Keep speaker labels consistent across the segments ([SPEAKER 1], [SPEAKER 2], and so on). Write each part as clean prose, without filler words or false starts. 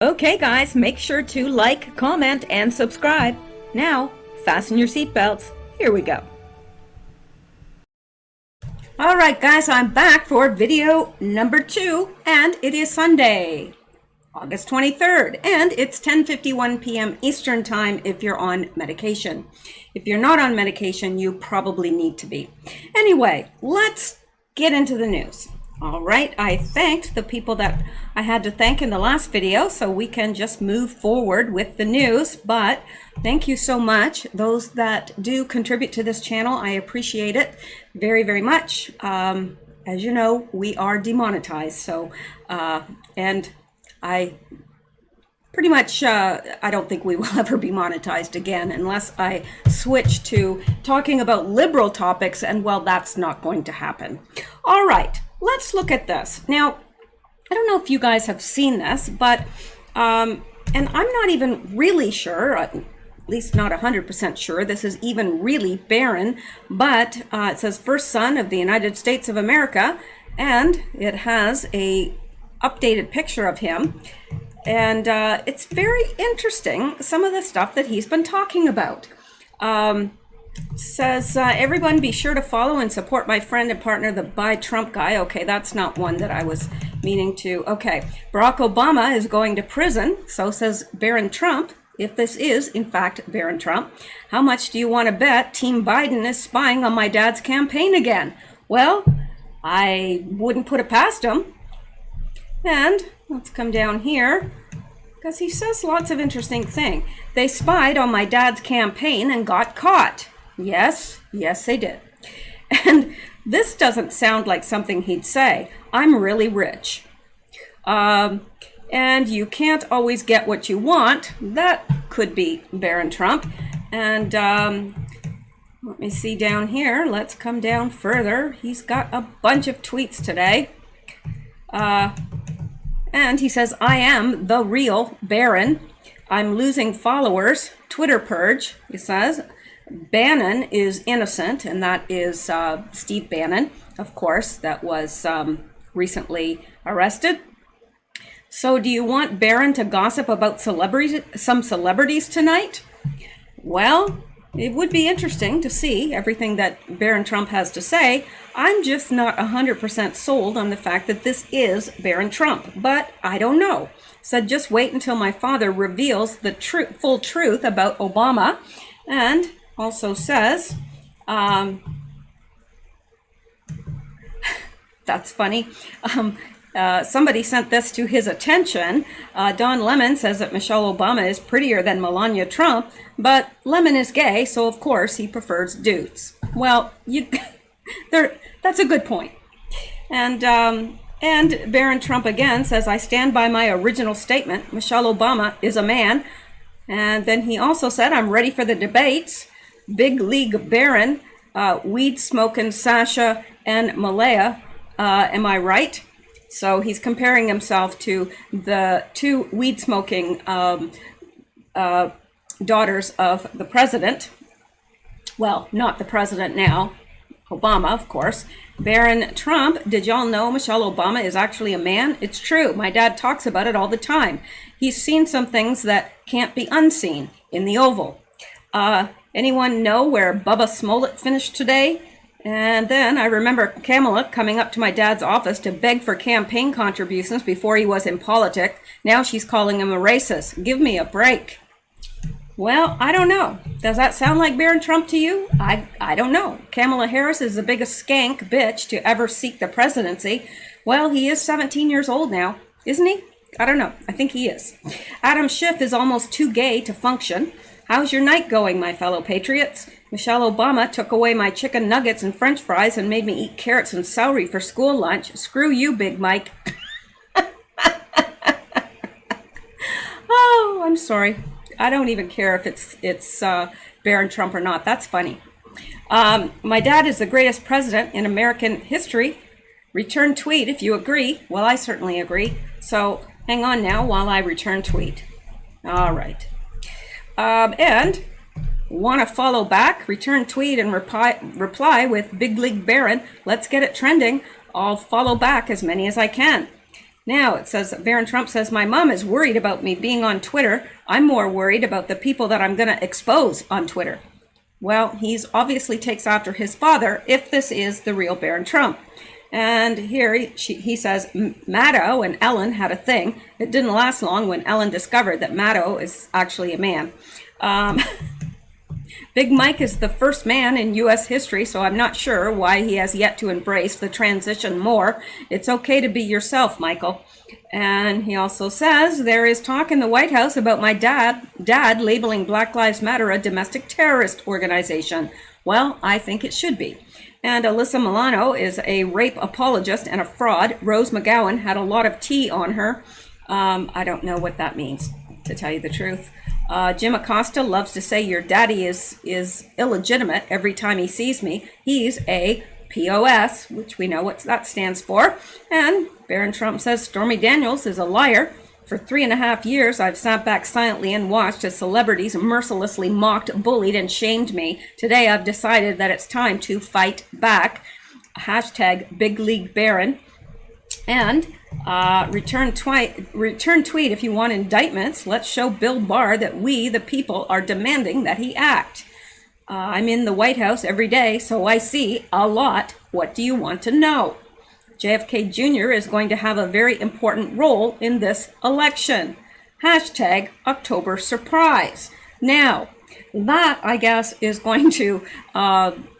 [SPEAKER 1] Okay guys, make sure to like, comment, and subscribe. Now, fasten your seatbelts. Here we go. Alright guys, I'm back for video number 2, and it is Sunday, August 23rd, and it's 10:51 p.m. Eastern Time if you're on medication. If you're not on medication, you probably need to be. Anyway, let's get into the news. All right, I thanked the people that I had to thank in the last video, so we can just move forward with the news. But thank you so much. Those that do contribute to this channel, I appreciate it very, very much. As you know, we are demonetized, so and I pretty much, I don't think we will ever be monetized again unless I switch to talking about liberal topics, and well, that's not going to happen. All right, let's look at this. Now, I don't know if you guys have seen this, but, and I'm not even really sure, at least not 100% sure, this is even really Barron, but it says first son of the United States of America, and it has a updated picture of him. And it's very interesting, some of the stuff that he's been talking about. Says, everyone be sure to follow and support my friend and partner, the Buy Trump guy. Okay, that's not one that I was meaning to. Okay, Barack Obama is going to prison. So says Barron Trump. If this is, in fact, Barron Trump, how much do you want to bet Team Biden is spying on my dad's campaign again? Well, I wouldn't put it past him. And let's come down here, because he says lots of interesting things. They spied on my dad's campaign and got caught. Yes, yes, they did. And this doesn't sound like something he'd say. I'm really rich. And you can't always get what you want. That could be Barron Trump. And let me see down here. Let's come down further. He's got a bunch of tweets today. And he says, I am the real Barron. I'm losing followers. Twitter purge, he says. Bannon is innocent, and that is Steve Bannon, of course, that was recently arrested. So do you want Barron to gossip about some celebrities tonight? Well, it would be interesting to see everything that Barron Trump has to say. I'm just not 100% sold on the fact that this is Barron Trump, but I don't know. Said just wait until my father reveals the full truth about Obama, and also says, that's funny. Somebody sent this to his attention. Don Lemon says that Michelle Obama is prettier than Melania Trump, but Lemon is gay, so of course he prefers dudes. Well, that's a good point. And Barron Trump again says, I stand by my original statement. Michelle Obama is a man. And then he also said, I'm ready for the debates. Big League Barron, weed smoking Sasha and Malaya. Am I right? So he's comparing himself to the two weed-smoking daughters of the president. Well, not the president now, Obama, of course. Barron Trump, did y'all know Michelle Obama is actually a man? It's true. My dad talks about it all the time. He's seen some things that can't be unseen in the Oval. Anyone know where Bubba Smollett finished today? And then I remember Kamala coming up to my dad's office to beg for campaign contributions before he was in politics. Now she's calling him a racist. Give me a break. Well, I don't know. Does that sound like Barron Trump to you? I don't know. Kamala Harris is the biggest skank bitch to ever seek the presidency. Well, he is 17 years old now, isn't he? I don't know. I think he is. Adam Schiff is almost too gay to function. How's your night going, my fellow patriots? Michelle Obama took away my chicken nuggets and french fries and made me eat carrots and celery for school lunch. Screw you, Big Mike. Oh, I'm sorry. I don't even care if it's Barron Trump or not. That's funny. My dad is the greatest president in American history. Return tweet if you agree. Well, I certainly agree. So hang on now while I return tweet. All right. And want to follow back, return tweet and reply with Big League Barron. Let's get it trending. I'll follow back as many as I can. Now it says, Barron Trump says, my mom is worried about me being on Twitter. I'm more worried about the people that I'm going to expose on Twitter. Well, he's obviously takes after his father if this is the real Barron Trump. And here he says, Maddow and Ellen had a thing. It didn't last long when Ellen discovered that Maddow is actually a man. Big Mike is the first man in U.S. history, so I'm not sure why he has yet to embrace the transition more. It's okay to be yourself, Michael. And he also says, there is talk in the White House about my dad labeling Black Lives Matter a domestic terrorist organization. Well, I think it should be. And Alyssa Milano is a rape apologist and a fraud. Rose McGowan had a lot of tea on her. I don't know what that means, to tell you the truth. Jim Acosta loves to say your daddy is illegitimate every time he sees me. He's a POS, which we know what that stands for. And Barron Trump says Stormy Daniels is a liar. For 3.5 years, I've sat back silently and watched as celebrities mercilessly mocked, bullied, and shamed me. Today, I've decided that it's time to fight back. Hashtag Big League Barron. And return tweet if you want indictments. Let's show Bill Barr that we, the people, are demanding that he act. I'm in the White House every day, so I see a lot. What do you want to know? JFK Jr. is going to have a very important role in this election. Hashtag October surprise. Now, that, I guess, is going to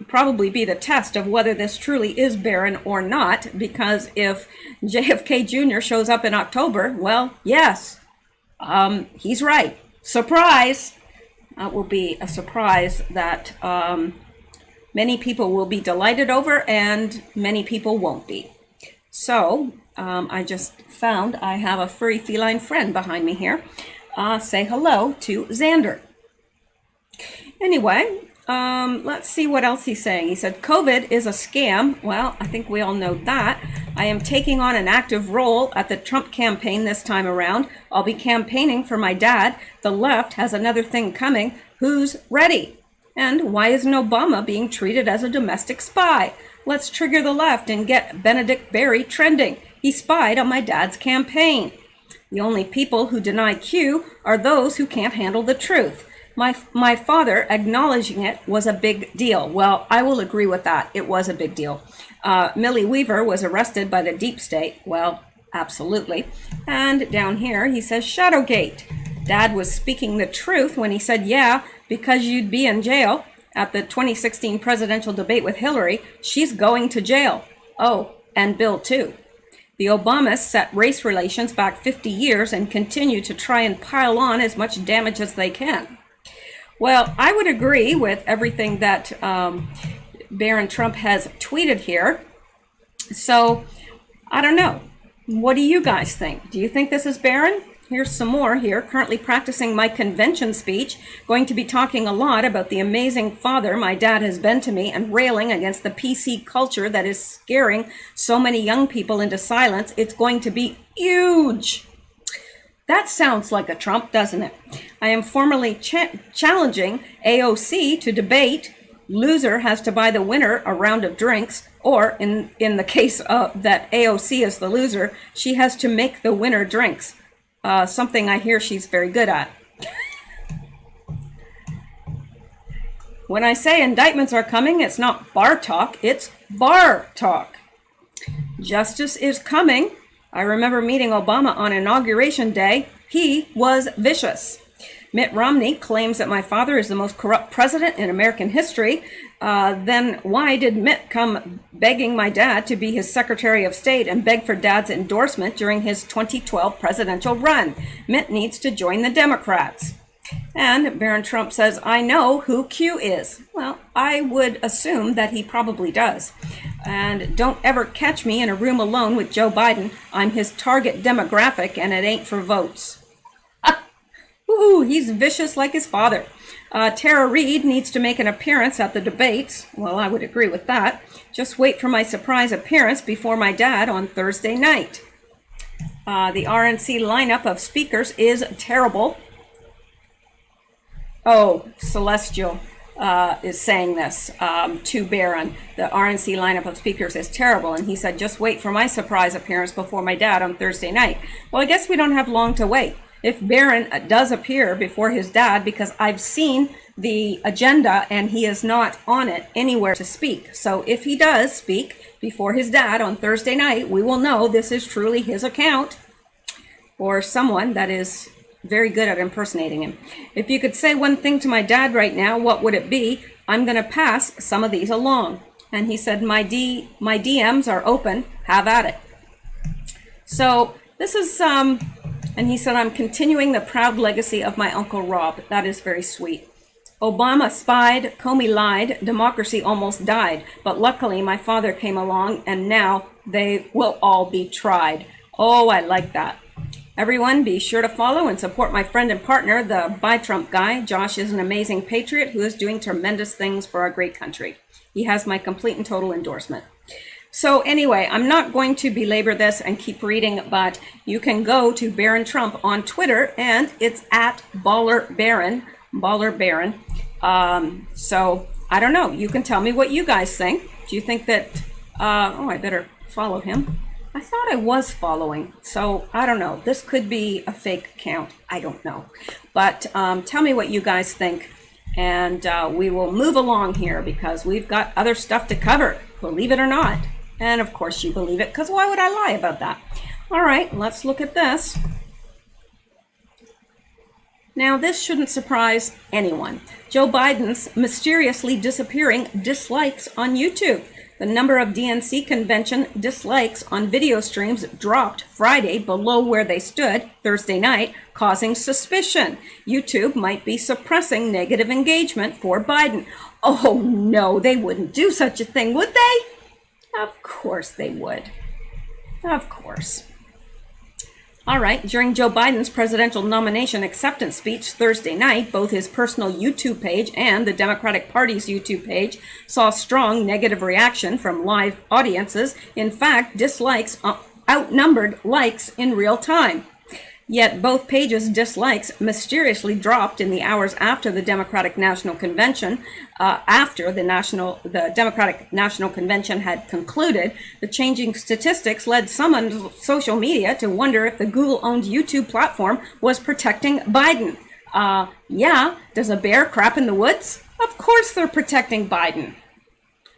[SPEAKER 1] probably be the test of whether this truly is Barron or not, because if JFK Jr. shows up in October, well, yes, he's right. Surprise! That will be a surprise that many people will be delighted over and many people won't be. So, I just found I have a furry feline friend behind me here. Say hello to Xander. Anyway, let's see what else he's saying. He said, COVID is a scam. Well, I think we all know that. I am taking on an active role at the Trump campaign this time around. I'll be campaigning for my dad. The left has another thing coming. Who's ready? And why isn't Obama being treated as a domestic spy? Let's trigger the left and get Benedict Barry trending. He spied on my dad's campaign. The only people who deny Q are those who can't handle the truth. My father acknowledging it was a big deal. Well, I will agree with that. It was a big deal. Millie Weaver was arrested by the deep state. Well, absolutely. And down here, he says, Shadowgate. Dad was speaking the truth when he said, yeah, because you'd be in jail. At the 2016 presidential debate with Hillary, she's going to jail. Oh, and Bill too. The Obamas set race relations back 50 years and continue to try and pile on as much damage as they can. Well, I would agree with everything that Barron Trump has tweeted here. So, I don't know. What do you guys think? Do you think this is Barron? Here's some more here. Currently practicing my convention speech. Going to be talking a lot about the amazing father my dad has been to me and railing against the PC culture that is scaring so many young people into silence. It's going to be huge. That sounds like a Trump, doesn't it? I am formally challenging AOC to debate. Loser has to buy the winner a round of drinks, or in the case that AOC is the loser, she has to make the winner drinks. Something I hear she's very good at. When I say indictments are coming, it's not bar talk, it's bar talk. Justice is coming. I remember meeting Obama on Inauguration Day. He was vicious. Mitt Romney claims that my father is the most corrupt president in American history. Then why did Mitt come begging my dad to be his Secretary of State and beg for Dad's endorsement during his 2012 presidential run? Mitt needs to join the Democrats. And Barron Trump says, I know who Q is. Well, I would assume that he probably does. And don't ever catch me in a room alone with Joe Biden. I'm his target demographic and it ain't for votes. Ooh, he's vicious like his father. Tara Reid needs to make an appearance at the debates. Well, I would agree with that. Just wait for my surprise appearance before my dad on Thursday night. The RNC lineup of speakers is terrible. Oh, Celestial. is saying this to Barron. The RNC lineup of speakers is terrible. And he said, just wait for my surprise appearance before my dad on Thursday night. Well, I guess we don't have long to wait. If Barron does appear before his dad, because I've seen the agenda and he is not on it anywhere to speak. So if he does speak before his dad on Thursday night, we will know this is truly his account or someone that is very good at impersonating him. If you could say one thing to my dad right now, what would it be? I'm going to pass some of these along. And he said, my DMs are open. Have at it. So this is, and he said, I'm continuing the proud legacy of my Uncle Rob. That is very sweet. Obama spied, Comey lied, democracy almost died. But luckily my father came along and now they will all be tried. Oh, I like that. Everyone, be sure to follow and support my friend and partner, the Buy Trump guy. Josh is an amazing patriot who is doing tremendous things for our great country. He has my complete and total endorsement. So anyway, I'm not going to belabor this and keep reading, but you can go to Barron Trump on Twitter, and it's at Baller Barron. So I don't know. You can tell me what you guys think. Do you think that, I better follow him. I thought I was following, so I don't know. This could be a fake account. I don't know. But tell me what you guys think, and we will move along here because we've got other stuff to cover, believe it or not. And of course you believe it, because why would I lie about that? All right, let's look at this. Now, this shouldn't surprise anyone. Joe Biden's mysteriously disappearing dislikes on YouTube. The number of DNC convention dislikes on video streams dropped Friday below where they stood Thursday night, causing suspicion. YouTube might be suppressing negative engagement for Biden. Oh no, they wouldn't do such a thing, would they? Of course they would. Of course. All right, during Joe Biden's presidential nomination acceptance speech Thursday night, both his personal YouTube page and the Democratic Party's YouTube page saw strong negative reaction from live audiences. In fact, dislikes outnumbered likes in real time. Yet both pages' dislikes mysteriously dropped in the hours after the Democratic National Convention. After the Democratic National Convention had concluded, the changing statistics led some on social media to wonder if the Google-owned YouTube platform was protecting Biden. Yeah, does a bear crap in the woods? Of course they're protecting Biden.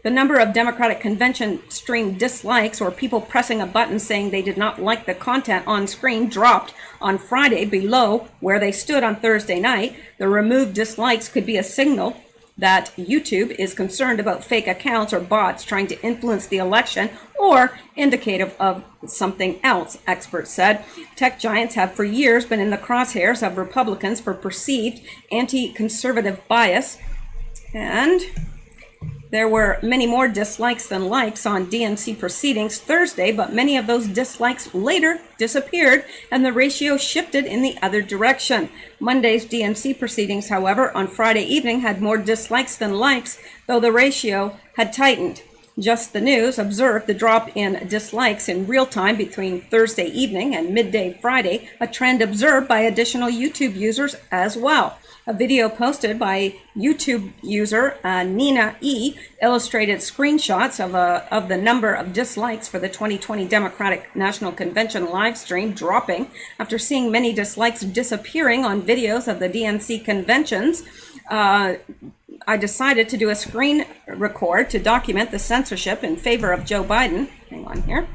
[SPEAKER 1] The number of Democratic convention stream dislikes, or people pressing a button saying they did not like the content on screen, dropped on Friday below where they stood on Thursday night. The removed dislikes could be a signal that YouTube is concerned about fake accounts or bots trying to influence the election, or indicative of something else, experts said. Tech giants have for years been in the crosshairs of Republicans for perceived anti-conservative bias, and there were many more dislikes than likes on DNC proceedings Thursday, but many of those dislikes later disappeared and the ratio shifted in the other direction. Monday's DNC proceedings, however, on Friday evening had more dislikes than likes, though the ratio had tightened. Just the News observed the drop in dislikes in real time between Thursday evening and midday Friday, a trend observed by additional YouTube users as well. A video posted by YouTube user Nina E. illustrated screenshots of the number of dislikes for the 2020 Democratic National Convention live stream dropping after seeing many dislikes disappearing on videos of the DNC conventions. I decided to do a screen record to document the censorship in favor of Joe Biden. Hang on here.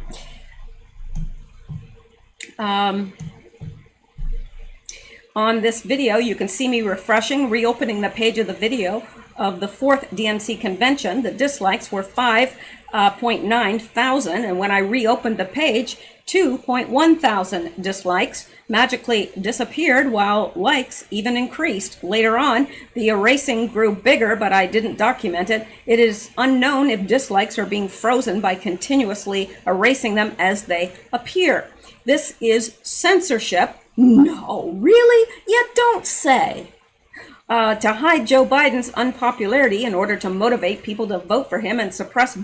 [SPEAKER 1] On this video, you can see me reopening the page of the video of the 4th DNC convention. The dislikes were 5.9 thousand, and when I reopened the page, 2.1 thousand dislikes magically disappeared while likes even increased. Later on, the erasing grew bigger, but I didn't document it. It is unknown if dislikes are being frozen by continuously erasing them as they appear. This is censorship. No, really? You don't say. To hide Joe Biden's unpopularity in order to motivate people to vote for him and suppress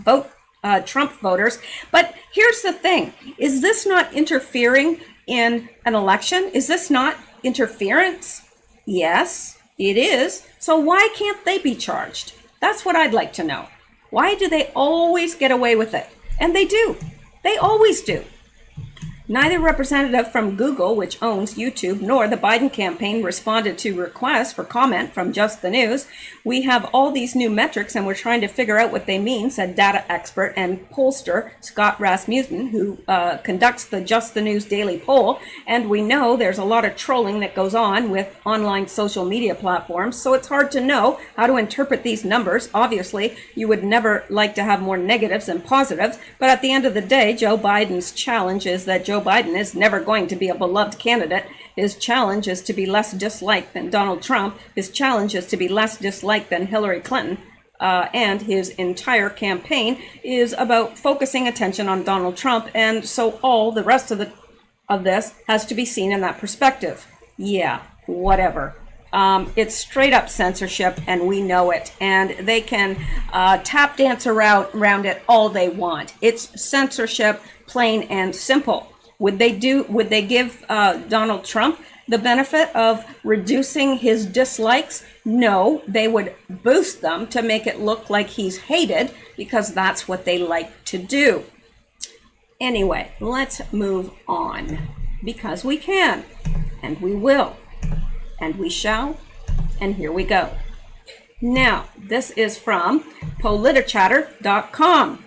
[SPEAKER 1] Trump voters. But here's the thing. Is this not interfering in an election? Is this not interference? Yes, It is. So why can't they be charged? That's what I'd like to know. Why do they always get away with it? And they do. They always do. Neither representative from Google, which owns YouTube, nor the Biden campaign responded to requests for comment from Just the News. We have all these new metrics and we're trying to figure out what they mean, said data expert and pollster Scott Rasmussen, who conducts the Just the News daily poll. And we know there's a lot of trolling that goes on with online social media platforms, so it's hard to know how to interpret these numbers. Obviously, you would never like to have more negatives than positives, but at the end of the day, Joe Biden's challenge is that Joe Biden is never going to be a beloved candidate. His challenge is to be less disliked than Donald Trump. His challenge is to be less disliked than Hillary Clinton. And his entire campaign is about focusing attention on Donald Trump. And so all the rest of this has to be seen in that perspective. Yeah, whatever. It's straight up censorship, and we know it. And they can tap dance around it all they want. It's censorship, plain and simple. Would they give Donald Trump the benefit of reducing his dislikes? No, they would boost them to make it look like he's hated, because that's what they like to do. Anyway, let's move on, because we can, and we will, and we shall, and here we go. Now, this is from politichatter.com.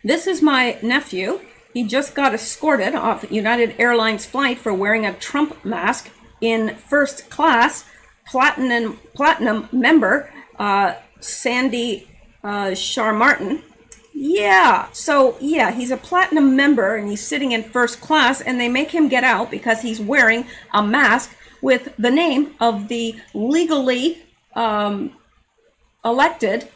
[SPEAKER 1] This is my nephew. He just got escorted off United Airlines flight for wearing a Trump mask in first class. Platinum member Sandy Sharmartin. Yeah, so yeah, he's a platinum member and he's sitting in first class, and they make him get out because he's wearing a mask with the name of the legally elected,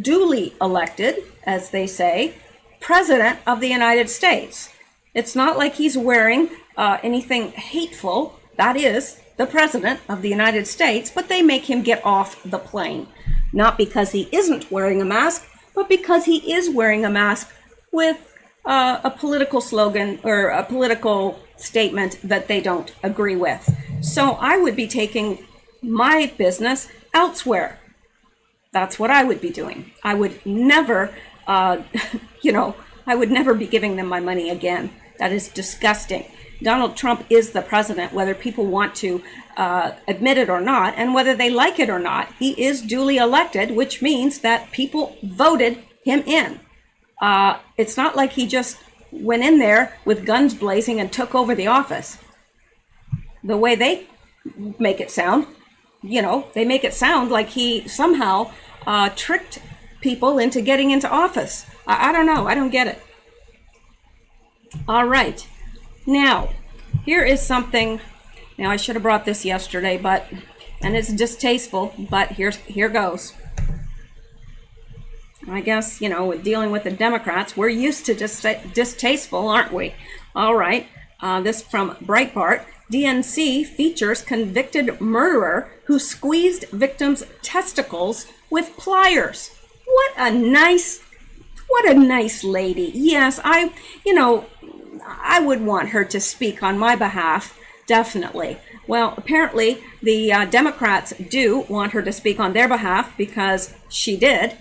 [SPEAKER 1] duly elected, as they say, President of the United States. It's not like he's wearing anything hateful. That is the President of the United States, but they make him get off the plane. Not because he isn't wearing a mask, but because he is wearing a mask with a political slogan or a political statement that they don't agree with. So I would be taking my business elsewhere. That's what I would be doing. I would never I would never be giving them my money again. That is disgusting. Donald Trump is the president, whether people want to admit it or not, and whether they like it or not. He is duly elected, which means that people voted him in. It's not like he just went in there with guns blazing and took over the office. The way they make it sound, they make it sound like he somehow tricked people into getting into office. I don't know. I don't get it. All right. Now, here is something. Now, I should have brought this yesterday, and it's distasteful, but here goes. I guess, with dealing with the Democrats, we're used to distasteful, aren't we? All right. This from Breitbart. DNC features convicted murderer who squeezed victim's testicles with pliers. What a nice lady. Yes, I would want her to speak on my behalf, definitely. Well, apparently the Democrats do want her to speak on their behalf because she did.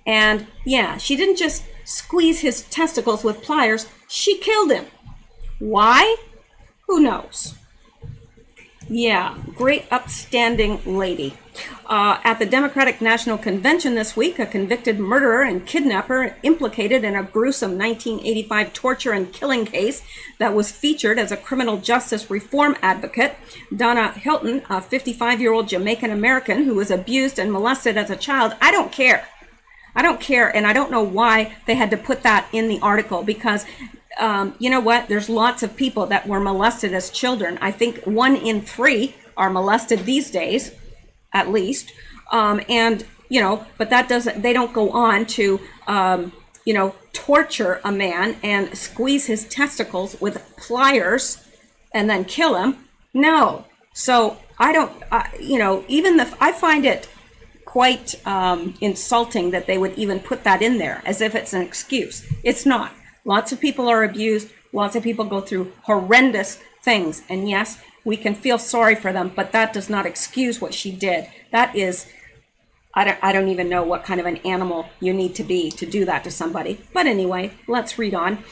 [SPEAKER 1] And yeah, she didn't just squeeze his testicles with pliers, she killed him. Why? Who knows? Yeah, great upstanding lady. At the Democratic National Convention this week, a convicted murderer and kidnapper implicated in a gruesome 1985 torture and killing case that was featured as a criminal justice reform advocate. Donna Hilton, a 55-year-old Jamaican American who was abused and molested as a child. I don't care, and I don't know why they had to put that in the article, because you know what? There's lots of people that were molested as children. I think 1 in 3 are molested these days, at least. But that doesn't, they don't go on to, torture a man and squeeze his testicles with pliers and then kill him. No. So I don't, I find it quite insulting that they would even put that in there as if it's an excuse. It's not. Lots of people are abused. Lots of people go through horrendous things. And yes, we can feel sorry for them, but that does not excuse what she did. That is, I don't even know what kind of an animal you need to be to do that to somebody. But anyway, let's read on.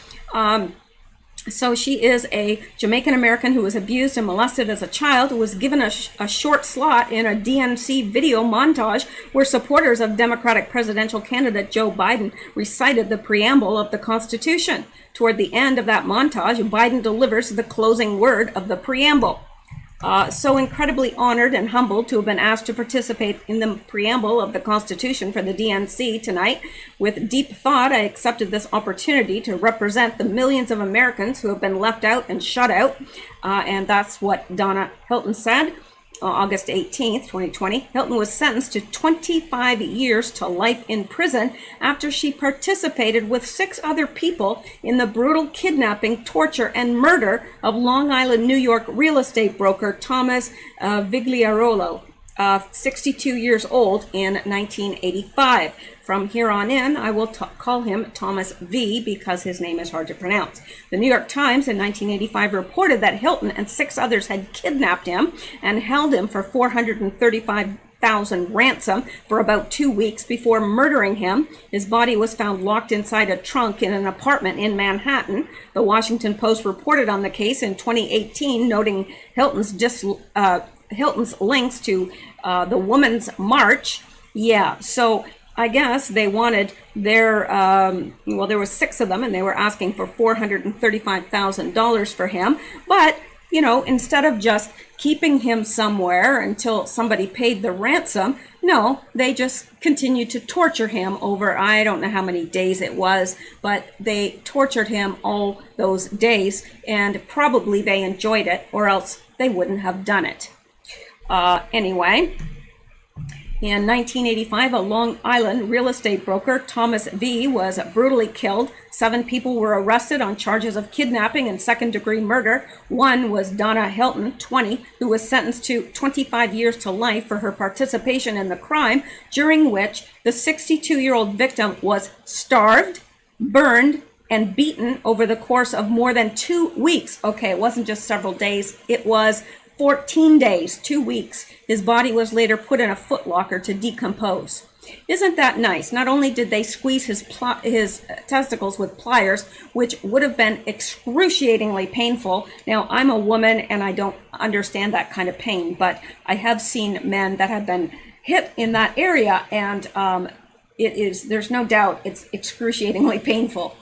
[SPEAKER 1] So she is a Jamaican American who was abused and molested as a child, who was given a short slot in a DNC video montage where supporters of Democratic presidential candidate Joe Biden recited the preamble of the Constitution. Toward the end of that montage, Biden delivers the closing word of the preamble. So incredibly honored and humbled to have been asked to participate in the preamble of the Constitution for the DNC tonight. With deep thought, I accepted this opportunity to represent the millions of Americans who have been left out and shut out. And that's what Donna Hilton said. August 18th, 2020, Hilton was sentenced to 25 years to life in prison after she participated with 6 other people in the brutal kidnapping, torture, and murder of Long Island, New York real estate broker Thomas Vigliarolo, 62 years old, in 1985. From here on in, I will call him Thomas V because his name is hard to pronounce. The New York Times in 1985 reported that Hilton and 6 others had kidnapped him and held him for $435,000 ransom for about 2 weeks before murdering him. His body was found locked inside a trunk in an apartment in Manhattan. The Washington Post reported on the case in 2018, noting Hilton's links to the Women's March. Yeah, so I guess they wanted their, well, there were 6 of them, and they were asking for $435,000 for him. But, you know, instead of just keeping him somewhere until somebody paid the ransom, no, they just continued to torture him over, I don't know how many days it was, but they tortured him all those days, and probably they enjoyed it, or else they wouldn't have done it. Anyway, in 1985, a Long Island real estate broker, Thomas V., was brutally killed. 7 people were arrested on charges of kidnapping and second-degree murder. One was Donna Hilton, 20, who was sentenced to 25 years to life for her participation in the crime, during which the 62-year-old victim was starved, burned, and beaten over the course of more than 2 weeks. Okay, it wasn't just several days. It was 14 days, 2 weeks. His body was later put in a footlocker to decompose. Isn't that nice? Not only did they squeeze his testicles with pliers, which would have been excruciatingly painful. Now, I'm a woman and I don't understand that kind of pain, but I have seen men that have been hit in that area, and there's no doubt it's excruciatingly painful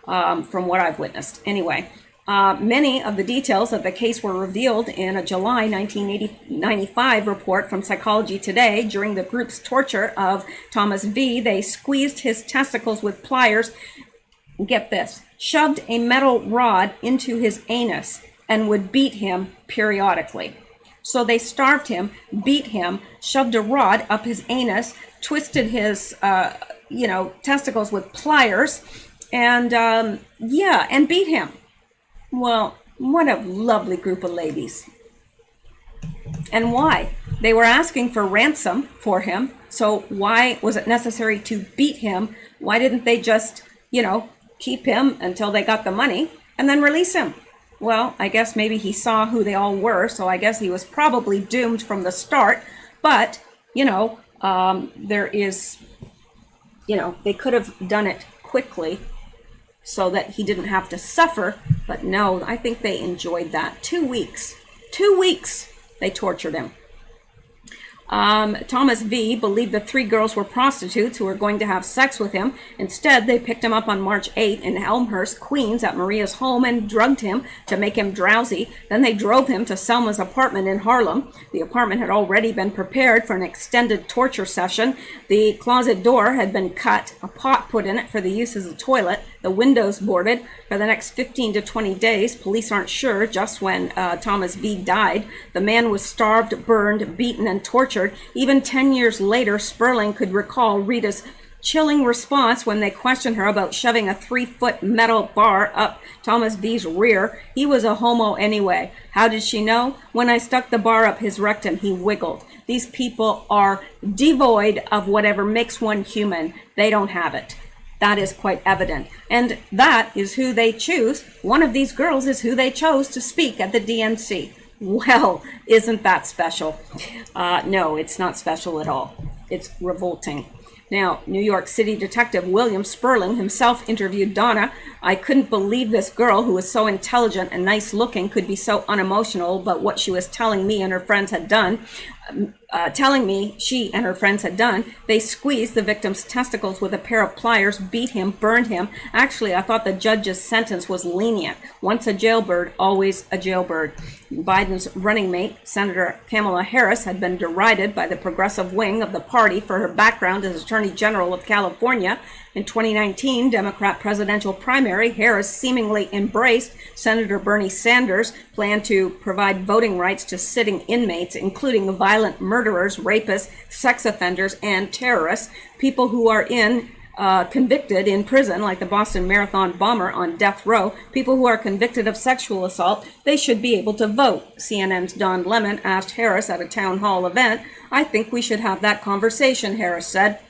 [SPEAKER 1] from what I've witnessed. Anyway. Many of the details of the case were revealed in a July 1995 report from Psychology Today. During the group's torture of Thomas V., they squeezed his testicles with pliers, get this, shoved a metal rod into his anus, and would beat him periodically. So they starved him, beat him, shoved a rod up his anus, twisted his, testicles with pliers, and and beat him. Well, what a lovely group of ladies. And why? They were asking for ransom for him, so why was it necessary to beat him? Why didn't they just, keep him until they got the money and then release him? Well, I guess maybe he saw who they all were, so I guess he was probably doomed from the start. But, there is, they could have done it quickly so that he didn't have to suffer. But no, I think they enjoyed that. 2 weeks. 2 weeks they tortured him. Thomas V. believed the 3 girls were prostitutes who were going to have sex with him. Instead, they picked him up on March 8 in Elmhurst, Queens, at Maria's home and drugged him to make him drowsy. Then they drove him to Selma's apartment in Harlem. The apartment had already been prepared for an extended torture session. The closet door had been cut, a pot put in it for the use as a toilet, the windows boarded. For the next 15 to 20 days, police aren't sure just when Thomas V. died. The man was starved, burned, beaten, and tortured. Even 10 years later, Sperling could recall Rita's chilling response when they questioned her about shoving a 3-foot metal bar up Thomas V.'s rear. He was a homo anyway. How did she know? When I stuck the bar up his rectum, he wiggled. These people are devoid of whatever makes one human. They don't have it. That is quite evident. And that is who they choose. One of these girls is who they chose to speak at the DNC. Well, isn't that special? No, it's not special at all. It's revolting. Now, New York City Detective William Sperling himself interviewed Donna. I couldn't believe this girl who was so intelligent and nice looking could be so unemotional about what she was telling me and her friends had done. She and her friends had done. They squeezed the victim's testicles with a pair of pliers, beat him, burned him. Actually, I thought the judge's sentence was lenient. Once a jailbird, always a jailbird. Biden's running mate, Senator Kamala Harris, had been derided by the progressive wing of the party for her background as Attorney General of California. In 2019 Democrat presidential primary, Harris seemingly embraced Senator Bernie Sanders' plan to provide voting rights to sitting inmates, including violent murderers, rapists, sex offenders, and terrorists, people who are convicted in prison, like the Boston Marathon bomber on death row, people who are convicted of sexual assault. They should be able to vote. CNN's Don Lemon asked Harris at a town hall event. I think we should have that conversation, Harris said.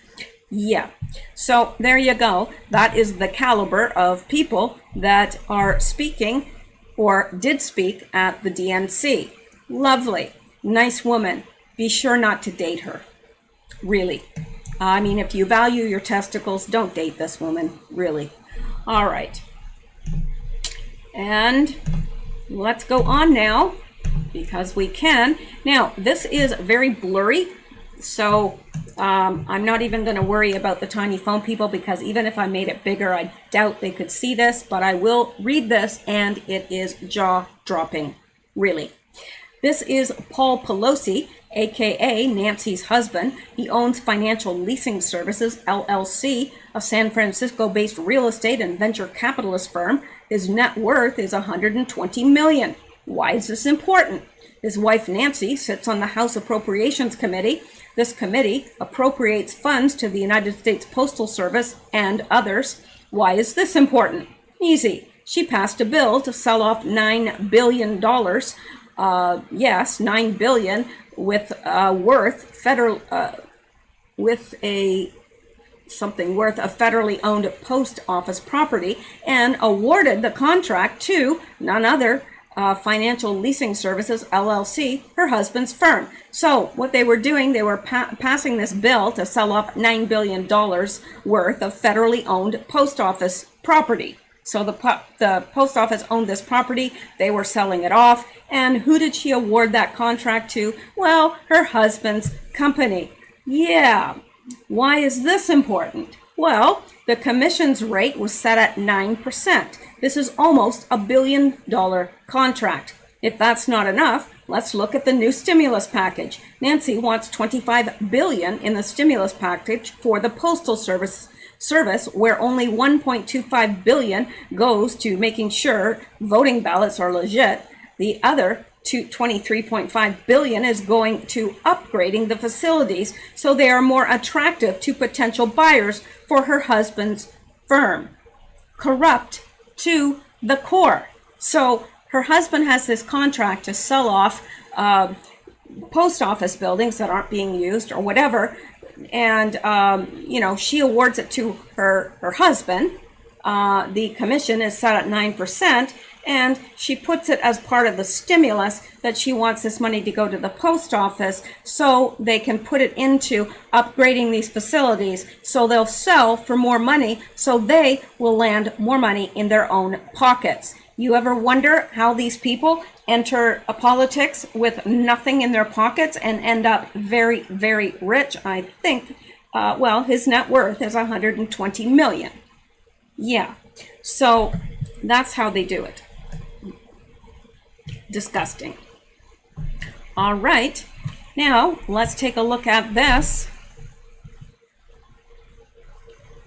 [SPEAKER 1] Yeah, so there you go. That is the caliber of people that are speaking or did speak at the DNC. Lovely, nice woman. Be sure not to date her. Really. I mean, if you value your testicles, don't date this woman. Really. All right. And let's go on now, because we can. Now, this is very blurry. So I'm not even going to worry about the tiny phone people, because even if I made it bigger, I doubt they could see this, but I will read this, and it is jaw-dropping, really. This is Paul Pelosi, aka Nancy's husband. He owns Financial Leasing Services, LLC, a San Francisco-based real estate and venture capitalist firm. His net worth is $120 million. Why is this important? His wife, Nancy, sits on the House Appropriations Committee. This committee appropriates funds to the United States Postal Service and others. Why is this important? Easy. She passed a bill to sell off $9 billion. Yes, $9 billion with something worth a federally owned post office property, and awarded the contract to none other Financial Leasing Services, LLC, her husband's firm. So what they were doing, they were passing this bill to sell off $9 billion worth of federally owned post office property. So the post office owned this property, they were selling it off, and who did she award that contract to? Well, her husband's company. Yeah. Why is this important? Well, the commission's rate was set at 9%. This is almost $1 billion contract. If that's not enough, let's look at the new stimulus package. Nancy wants $25 billion in the stimulus package for the Postal Service, where only $1.25 billion goes to making sure voting ballots are legit. The other $23.5 billion is going to upgrading the facilities so they are more attractive to potential buyers for her husband's firm. Corrupt to the core. So her husband has this contract to sell off post office buildings that aren't being used or whatever, and she awards it to her husband. The commission is set at 9%, and she puts it as part of the stimulus that she wants this money to go to the post office so they can put it into upgrading these facilities, so they'll sell for more money, so they will land more money in their own pockets. You ever wonder how these people enter politics with nothing in their pockets and end up very, very rich? I think, his net worth is $120 million. Yeah, so that's how they do it. Disgusting. All right, now let's take a look at this.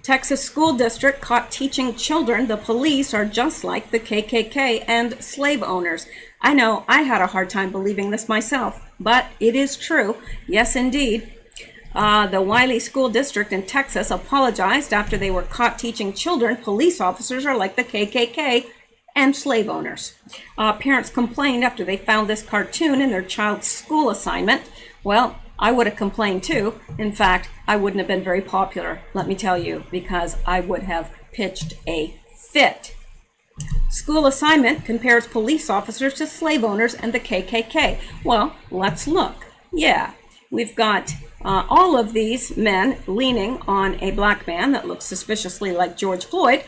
[SPEAKER 1] Texas school district caught teaching children the police are just like the KKK and slave owners. I know, I had a hard time believing this myself, but it is true. Yes, indeed. The Wiley School District in Texas apologized after they were caught teaching children police officers are like the KKK and slave owners. Parents complained after they found this cartoon in their child's school assignment. Well, I would have complained too. In fact, I wouldn't have been very popular, let me tell you, because I would have pitched a fit. School assignment compares police officers to slave owners and the KKK. Well, let's look. Yeah, we've got all of these men leaning on a black man that looks suspiciously like George Floyd.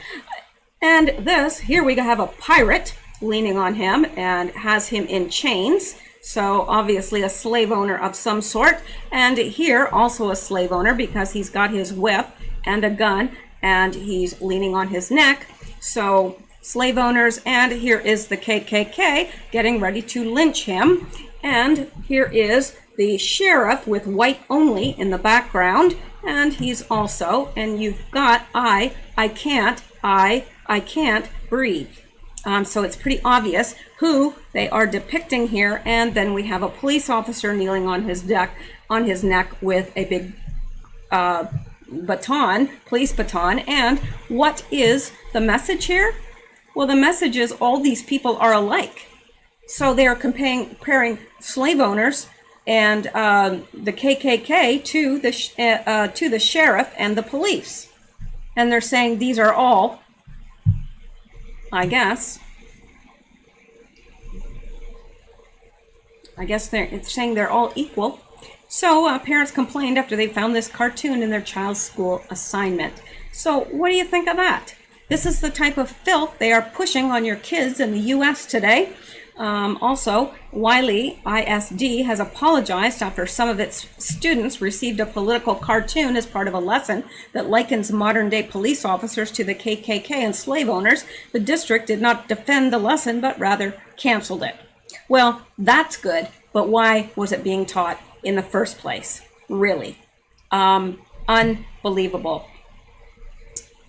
[SPEAKER 1] And this, here we have a pirate leaning on him and has him in chains. So obviously a slave owner of some sort. And here also a slave owner because he's got his whip and a gun and he's leaning on his neck. So slave owners, and here is the KKK getting ready to lynch him. And here is the sheriff with white only in the background. And he's also, and you've got I can't breathe. So it's pretty obvious who they are depicting here. And then we have a police officer kneeling on his neck with a big baton, police baton. And what is the message here? Well, the message is all these people are alike. So they are comparing slave owners and the KKK to the sheriff and the police. And they're saying these are all, I guess they're saying they're all equal. So parents complained after they found this cartoon in their child's school assignment. So what do you think of that? This is the type of filth they are pushing on your kids in the U.S. today. Also, Wiley ISD has apologized after some of its students received a political cartoon as part of a lesson that likens modern-day police officers to the KKK and slave owners. The district did not defend the lesson, but rather canceled it. Well, that's good, but why was it being taught in the first place? Really? Unbelievable.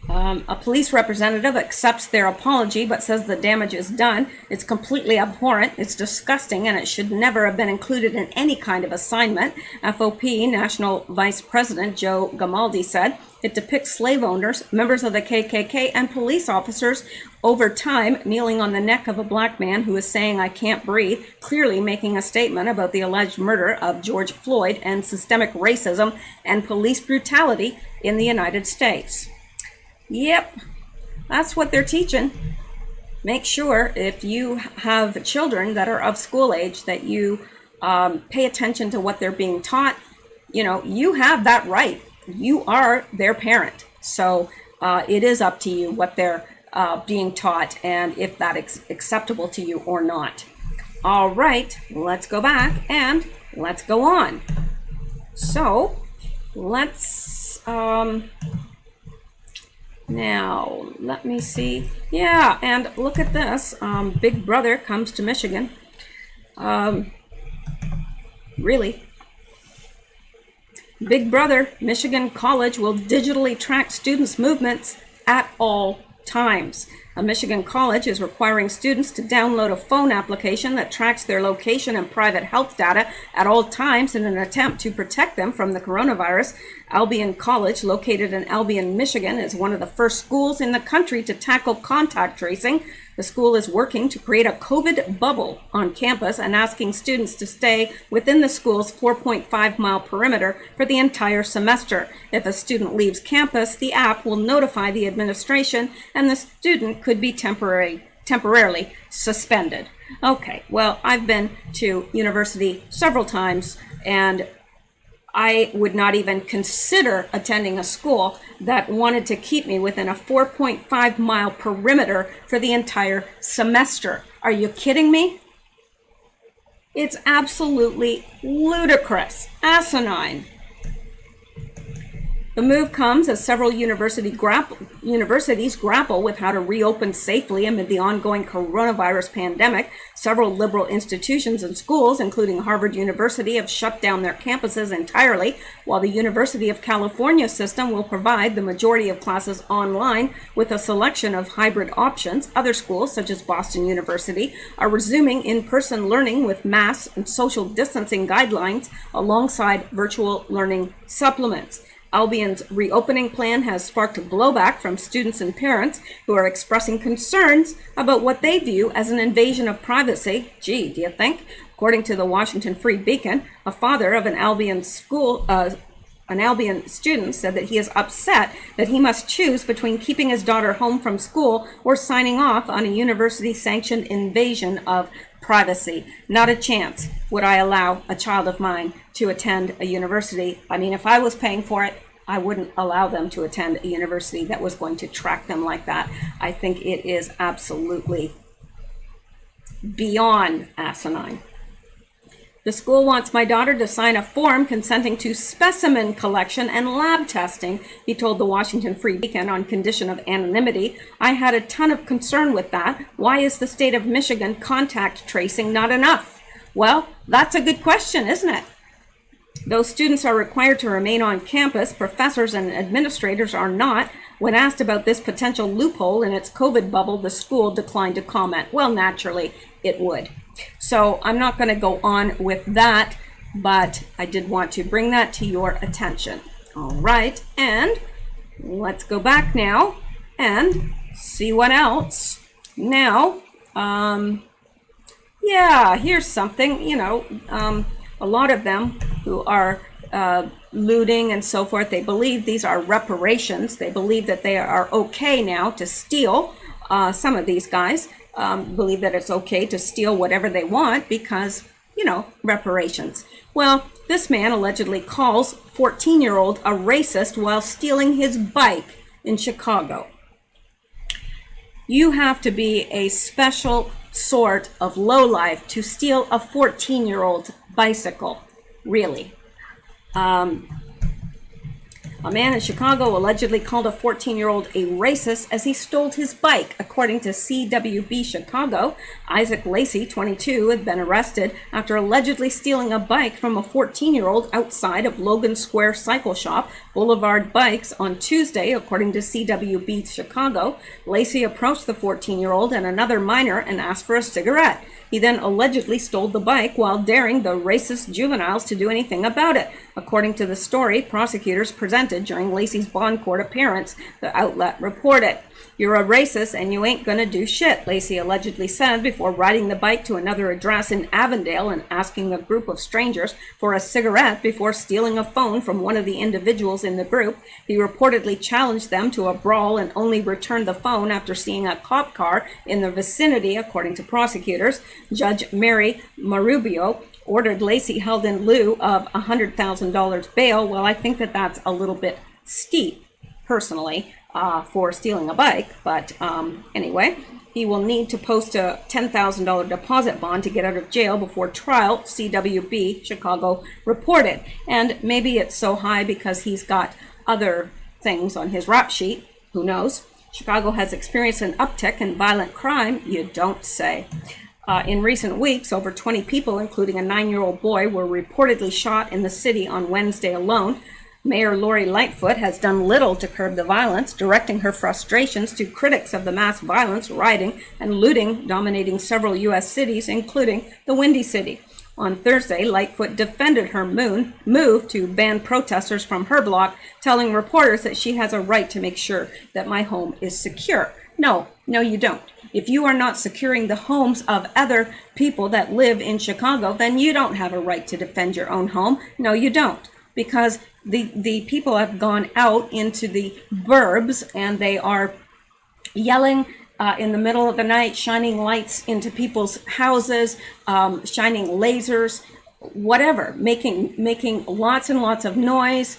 [SPEAKER 1] A police representative accepts their apology but says the damage is done. It's completely abhorrent, it's disgusting, and it should never have been included in any kind of assignment. FOP National Vice President Joe Gamaldi said it depicts slave owners, members of the KKK, and police officers over time kneeling on the neck of a black man who is saying, "I can't breathe," clearly making a statement about the alleged murder of George Floyd and systemic racism and police brutality in the United States. Yep, that's what they're teaching. Make sure if you have children that are of school age that you pay attention to what they're being taught. You know, you have that right. You are their parent. So it is up to you what they're being taught and if that is acceptable to you or not. All right, let's go back and let's go on. So let's... Now, let me see. Yeah, and look at this. Big Brother comes to Michigan. Really? Big Brother, Michigan College will digitally track students' movements at all times. A Michigan college is requiring students to download a phone application that tracks their location and private health data at all times in an attempt to protect them from the coronavirus. Albion College, located in Albion, Michigan, is one of the first schools in the country to tackle contact tracing. The school is working to create a COVID bubble on campus and asking students to stay within the school's 4.5-mile perimeter for the entire semester. If a student leaves campus, the app will notify the administration and the student could be temporarily suspended. Okay, well, I've been to university several times and I would not even consider attending a school that wanted to keep me within a 4.5-mile perimeter for the entire semester. Are you kidding me? It's absolutely ludicrous, asinine. The move comes as several universities grapple with how to reopen safely amid the ongoing coronavirus pandemic. Several liberal institutions and schools, including Harvard University, have shut down their campuses entirely, while the University of California system will provide the majority of classes online with a selection of hybrid options. Other schools, such as Boston University, are resuming in-person learning with mask and social distancing guidelines alongside virtual learning supplements. Albion's reopening plan has sparked blowback from students and parents who are expressing concerns about what they view as an invasion of privacy. Gee, do you think? According to the Washington Free Beacon, a father of an Albion school an Albion student said that he is upset that he must choose between keeping his daughter home from school or signing off on a university-sanctioned invasion of privacy. Not a chance would I allow a child of mine to attend a university. I mean, if I was paying for it, I wouldn't allow them to attend a university that was going to track them like that. I think it is absolutely beyond asinine. The school wants my daughter to sign a form consenting to specimen collection and lab testing, he told the Washington Free Beacon on condition of anonymity. I had a ton of concern with that. Why is the state of Michigan contact tracing not enough? Well, that's a good question, isn't it? Those students are required to remain on campus. Professors and administrators are not. When asked about this potential loophole in its COVID bubble, the school declined to comment. Well, naturally, it would. So I'm not going to go on with that, but I did want to bring that to your attention. All right, and let's go back now and see what else. Now, yeah, here's something, a lot of them who are looting and so forth, they believe these are reparations. They believe that they are okay now to steal. Some of these guys believe that it's okay to steal whatever they want because, reparations. Well, this man allegedly calls 14-year-old a racist while stealing his bike in Chicago. You have to be a special sort of lowlife to steal a 14-year-old's bicycle, really. A man in Chicago allegedly called a 14-year-old a racist as he stole his bike. According to CWB Chicago, Isaac Lacey, 22, had been arrested after allegedly stealing a bike from a 14-year-old outside of Logan Square Cycle Shop, Boulevard Bikes, on Tuesday, according to CWB Chicago. Lacey approached the 14-year-old and another minor and asked for a cigarette. He then allegedly stole the bike while daring the racist juveniles to do anything about it. According to the story prosecutors presented during Lacey's bond court appearance, the outlet reported. "You're a racist and you ain't gonna do shit," Lacey allegedly said before riding the bike to another address in Avondale and asking a group of strangers for a cigarette before stealing a phone from one of the individuals in the group. He reportedly challenged them to a brawl and only returned the phone after seeing a cop car in the vicinity, according to prosecutors. Judge Mary Marubio ordered Lacey held in lieu of $100,000 bail. Well, I think that that's a little bit steep, personally, for stealing a bike. But anyway, he will need to post a $10,000 deposit bond to get out of jail before trial, CWB Chicago reported. And maybe it's so high because he's got other things on his rap sheet. Who knows? Chicago has experienced an uptick in violent crime, you don't say. In recent weeks, over 20 people, including a 9-year-old boy, were reportedly shot in the city on Wednesday alone. Mayor Lori Lightfoot has done little to curb the violence, directing her frustrations to critics of the mass violence, rioting, and looting dominating several U.S. cities, including the Windy City. On Thursday, Lightfoot defended her move to ban protesters from her block, telling reporters that she has a right to make sure that my home is secure. No, you don't. If you are not securing the homes of other people that live in Chicago, then you don't have a right to defend your own home. No, you don't. Because the people have gone out into the burbs and they are yelling in the middle of the night, shining lights into people's houses, shining lasers, whatever, making lots and lots of noise.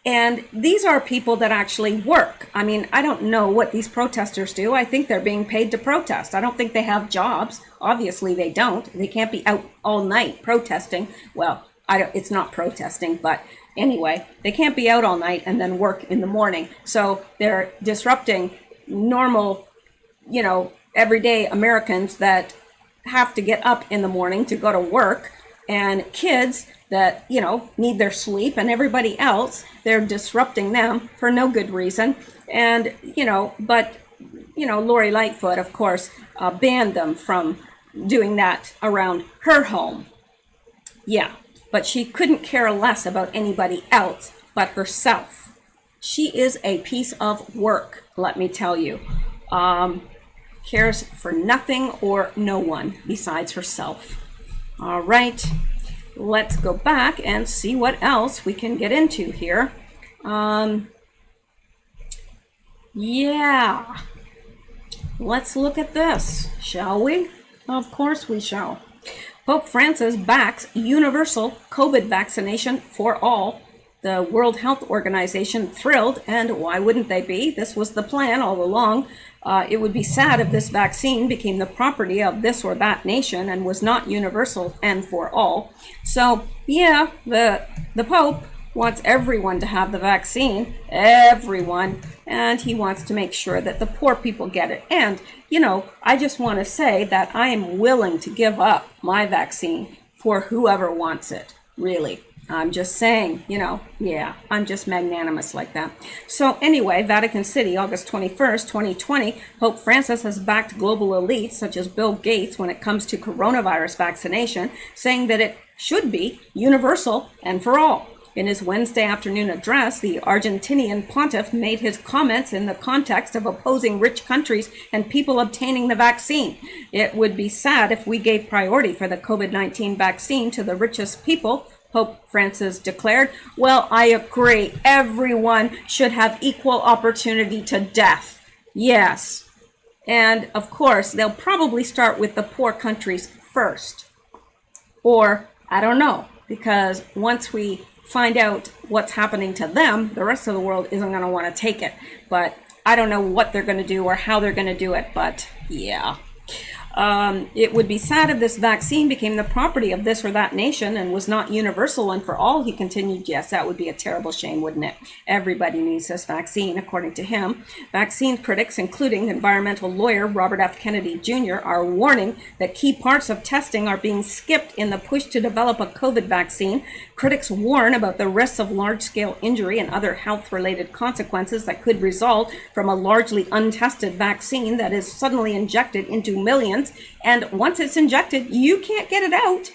[SPEAKER 1] And these are people that actually work. I mean, I don't know what these protesters do. I think they're being paid to protest. I don't think they have jobs. Obviously, they don't. They can't be out all night protesting. Well, it's not protesting, but anyway, they can't be out all night and then work in the morning. So they're disrupting normal, everyday Americans that have to get up in the morning to go to work, and kids that, need their sleep, and everybody else, they're disrupting them for no good reason. And, Lori Lightfoot, of course, banned them from doing that around her home. Yeah, but she couldn't care less about anybody else but herself. She is a piece of work, let me tell you. Cares for nothing or no one besides herself. All right. let's go back and see what else we can get into here. Yeah, let's look at this, shall we? Of course we shall. Pope Francis backs universal COVID vaccination for all. The World Health Organization thrilled, and why wouldn't they be? This was the plan all along. It would be sad if this vaccine became the property of this or that nation and was not universal and for all. So, yeah, the Pope wants everyone to have the vaccine, everyone, and he wants to make sure that the poor people get it. And, you know, I just want to say that I am willing to give up my vaccine for whoever wants it, really. I'm just saying, you know, yeah, I'm just magnanimous like that. So anyway, Vatican City, August 21st, 2020, Pope Francis has backed global elites such as Bill Gates when it comes to coronavirus vaccination, saying that it should be universal and for all. In his Wednesday afternoon address, the Argentinian pontiff made his comments in the context of opposing rich countries and people obtaining the vaccine. It would be sad if we gave priority for the COVID-19 vaccine to the richest people, Pope Francis declared. Well, I agree. Everyone should have equal opportunity to death. Yes. And of course, they'll probably start with the poor countries first. Or, I don't know, because once we find out what's happening to them, the rest of the world isn't going to want to take it. But I don't know what they're going to do or how they're going to do it, but yeah. It would be sad if this vaccine became the property of this or that nation and was not universal and for all, he continued. Yes, that would be a terrible shame, wouldn't it? Everybody needs this vaccine, according to him. Vaccine critics, including environmental lawyer Robert F. Kennedy Jr., are warning that key parts of testing are being skipped in the push to develop a COVID vaccine. Critics warn about the risks of large-scale injury and other health-related consequences that could result from a largely untested vaccine that is suddenly injected into millions. And once it's injected, you can't get it out.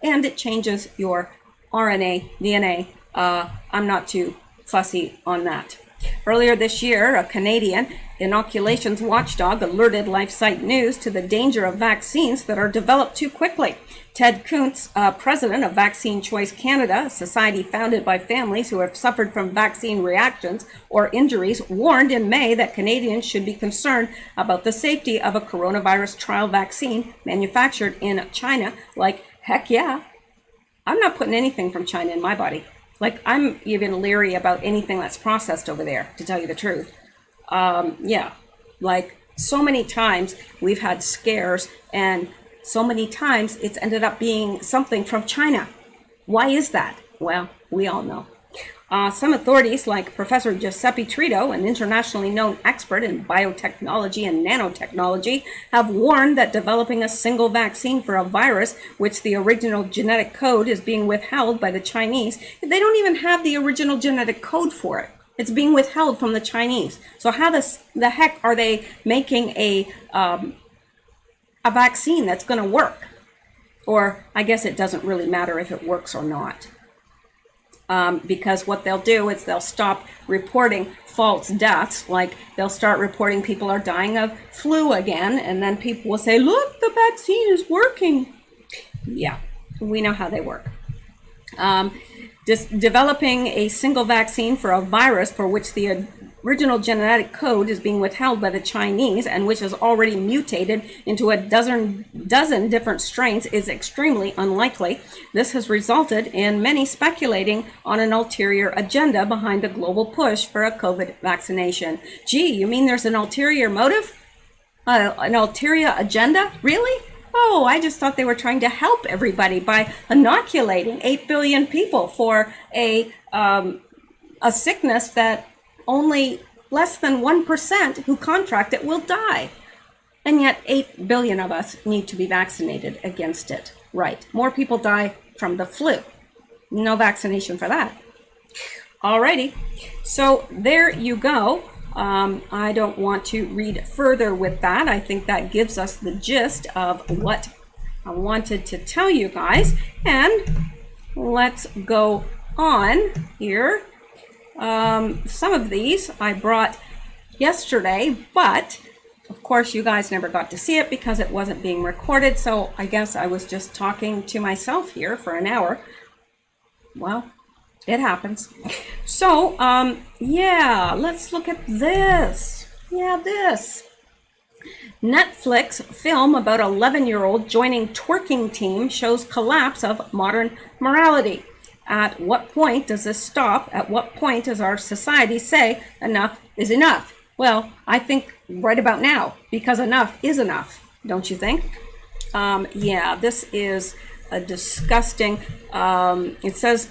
[SPEAKER 1] And it changes your RNA, DNA. I'm not too fussy on that. Earlier this year, a Canadian inoculations watchdog alerted LifeSite News to the danger of vaccines that are developed too quickly. Ted Kuntz, president of Vaccine Choice Canada, a society founded by families who have suffered from vaccine reactions or injuries, warned in May that Canadians should be concerned about the safety of a coronavirus trial vaccine manufactured in China. Like, heck yeah, I'm not putting anything from China in my body. Like, I'm even leery about anything that's processed over there, to tell you the truth. Yeah, like so many times we've had scares and so many times it's ended up being something from China. Why is that? Well, we all know. Some authorities like Professor Giuseppe Trito, an internationally known expert in biotechnology and nanotechnology, have warned that developing a single vaccine for a virus, which the original genetic code is being withheld by the Chinese, they don't even have the original genetic code for it. It's being withheld from the Chinese. So how the heck are they making a vaccine that's going to work? Or I guess it doesn't really matter if it works or not. Because what they'll do is they'll stop reporting false deaths. Like they'll start reporting people are dying of flu again. And then people will say, look, the vaccine is working. Yeah, we know how they work. Developing a single vaccine for a virus for which the original genetic code is being withheld by the Chinese and which has already mutated into a dozen different strains is extremely unlikely. This has resulted in many speculating on an ulterior agenda behind the global push for a COVID vaccination. Gee, you mean there's an ulterior motive? An ulterior agenda? Really? Oh, I just thought they were trying to help everybody by inoculating 8 billion people for a sickness that only less than 1% who contract it will die. And yet 8 billion of us need to be vaccinated against it. Right. More people die from the flu. No vaccination for that. Alrighty. So there you go. I don't want to read further with that. I think that gives us the gist of what I wanted to tell you guys. And let's go on here. Some of these I brought yesterday, but Of course, you guys never got to see it because it wasn't being recorded, so I guess I was just talking to myself here for an hour. Well, it happens. So, yeah, let's look at this. Yeah, this. Netflix film about 11-year-old joining twerking team shows collapse of modern morality. At what point does this stop? At what point does our society say enough is enough? Well, I think right about now, because enough is enough, don't you think? Yeah, this is a disgusting, it says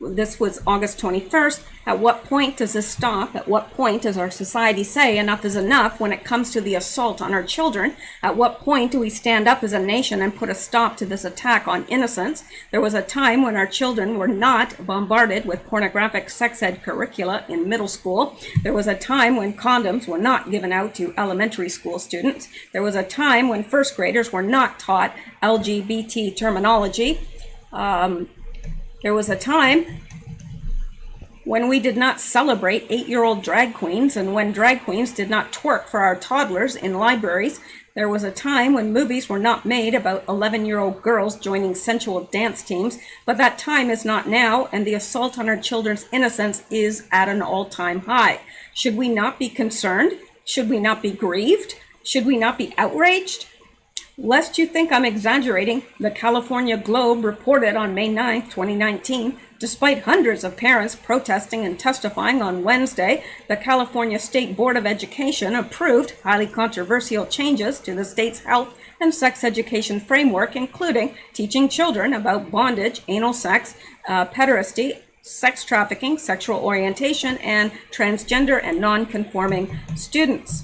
[SPEAKER 1] this was August 21st. At what point does this stop? At what point does our society say enough is enough when it comes to the assault on our children? At what point do we stand up as a nation and put a stop to this attack on innocence? There was a time when our children were not bombarded with pornographic sex ed curricula in middle school. There was a time when condoms were not given out to elementary school students. There was a time when first graders were not taught LGBT terminology. There was a time when we did not celebrate 8-year-old drag queens and when drag queens did not twerk for our toddlers in libraries. There was a time when movies were not made about 11-year-old girls joining sensual dance teams, but that time is not now, and the assault on our children's innocence is at an all-time high. Should we not be concerned? Should we not be grieved? Should we not be outraged? Lest you think I'm exaggerating, the California Globe reported on May 9, 2019, despite hundreds of parents protesting and testifying on Wednesday, the California State Board of Education approved highly controversial changes to the state's health and sex education framework, including teaching children about bondage, anal sex, pederasty, sex trafficking, sexual orientation, and transgender and non-conforming students.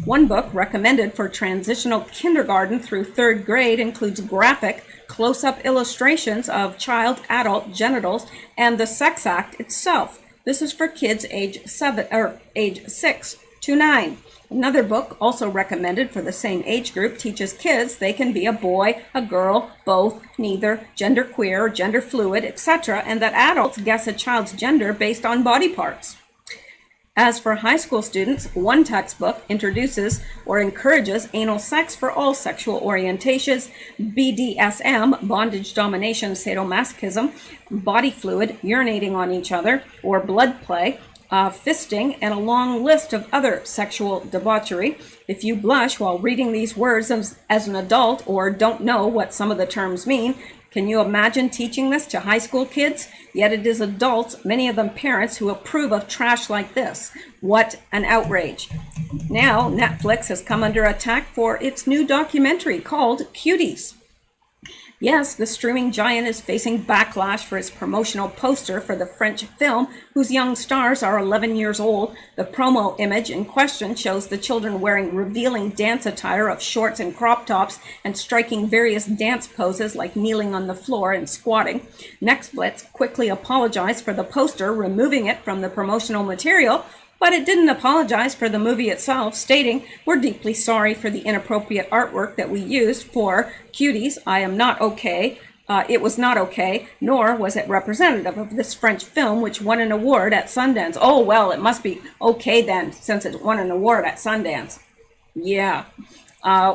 [SPEAKER 1] One book recommended for transitional kindergarten through 3rd grade includes graphic, close-up illustrations of child-adult genitals and the sex act itself. This is for kids age 6 to 9. Another book, also recommended for the same age group, teaches kids they can be a boy, a girl, both, neither, genderqueer, gender fluid, etc., and that adults guess a child's gender based on body parts. As for high school students, one textbook introduces or encourages anal sex for all sexual orientations, BDSM, bondage, domination, sadomasochism, body fluid, urinating on each other, or blood play, fisting, and a long list of other sexual debauchery. If you blush while reading these words as an adult or don't know what some of the terms mean, can you imagine teaching this to high school kids? Yet it is adults, many of them parents, who approve of trash like this. What an outrage. Now, Netflix has come under attack for its new documentary called Cuties. Yes, the streaming giant is facing backlash for its promotional poster for the French film, whose young stars are 11 years old. The promo image in question shows the children wearing revealing dance attire of shorts and crop tops and striking various dance poses like kneeling on the floor and squatting. Netflix quickly apologized for the poster, removing it from the promotional material, but it didn't apologize for the movie itself, stating, "We're deeply sorry for the inappropriate artwork that we used for Cuties. I am not okay. It was not okay, nor was it representative of this French film, which won an award at Sundance." Oh, well, it must be okay then, since it won an award at Sundance. Yeah.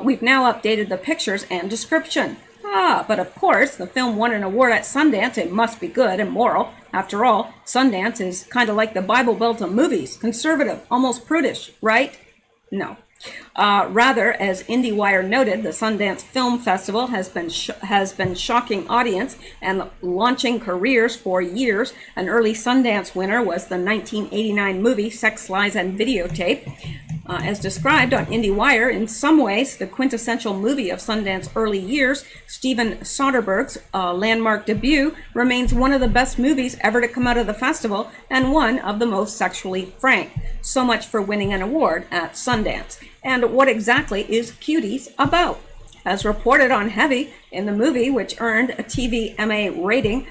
[SPEAKER 1] We've now updated the pictures and description. But of course, the film won an award at Sundance. It must be good and moral. After all, Sundance is kind of like the Bible Belt of movies, conservative, almost prudish, right? No. Rather, as IndieWire noted, the Sundance Film Festival has been shocking audience and launching careers for years. An early Sundance winner was the 1989 movie Sex, Lies, and Videotape. As described on IndieWire, in some ways, the quintessential movie of Sundance early years, Steven Soderbergh's landmark debut, remains one of the best movies ever to come out of the festival and one of the most sexually frank. So much for winning an award at Sundance. And what exactly is Cuties about? As reported on Heavy, in the movie, which earned a TVMA rating,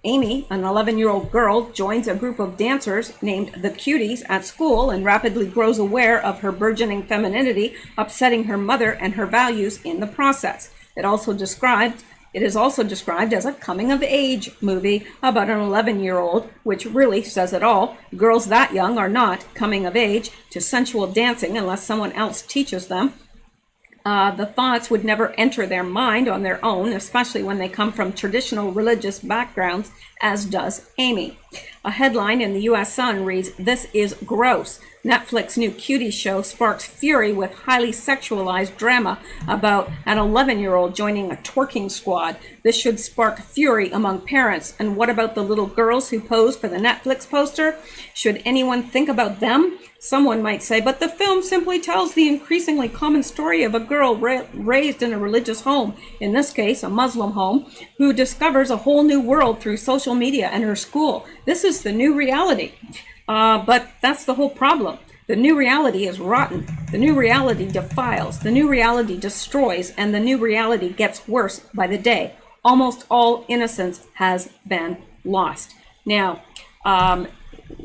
[SPEAKER 1] Amy, an 11-year-old girl, joins a group of dancers named the Cuties at school and rapidly grows aware of her burgeoning femininity, upsetting her mother and her values in the process. It also describes It is also described as a coming-of-age movie about an 11-year-old, which really says it all. Girls that young are not coming of age to sensual dancing unless someone else teaches them. The thoughts would never enter their mind on their own, especially when they come from traditional religious backgrounds, as does Amy. A headline in the U.S. Sun reads, "This is gross. Netflix new cutie show sparks fury with highly sexualized drama about an 11-year-old joining a twerking squad. This should spark fury among parents. And what about the little girls who posed for the Netflix poster? Should anyone think about them?" Someone might say, but the film simply tells the increasingly common story of a girl raised in a religious home, in this case a Muslim home, who discovers a whole new world through social media and her school. This is the new reality. But that's the whole problem. The new reality is rotten. The new reality defiles. The new reality destroys. And the new reality gets worse by the day. Almost all innocence has been lost. Now,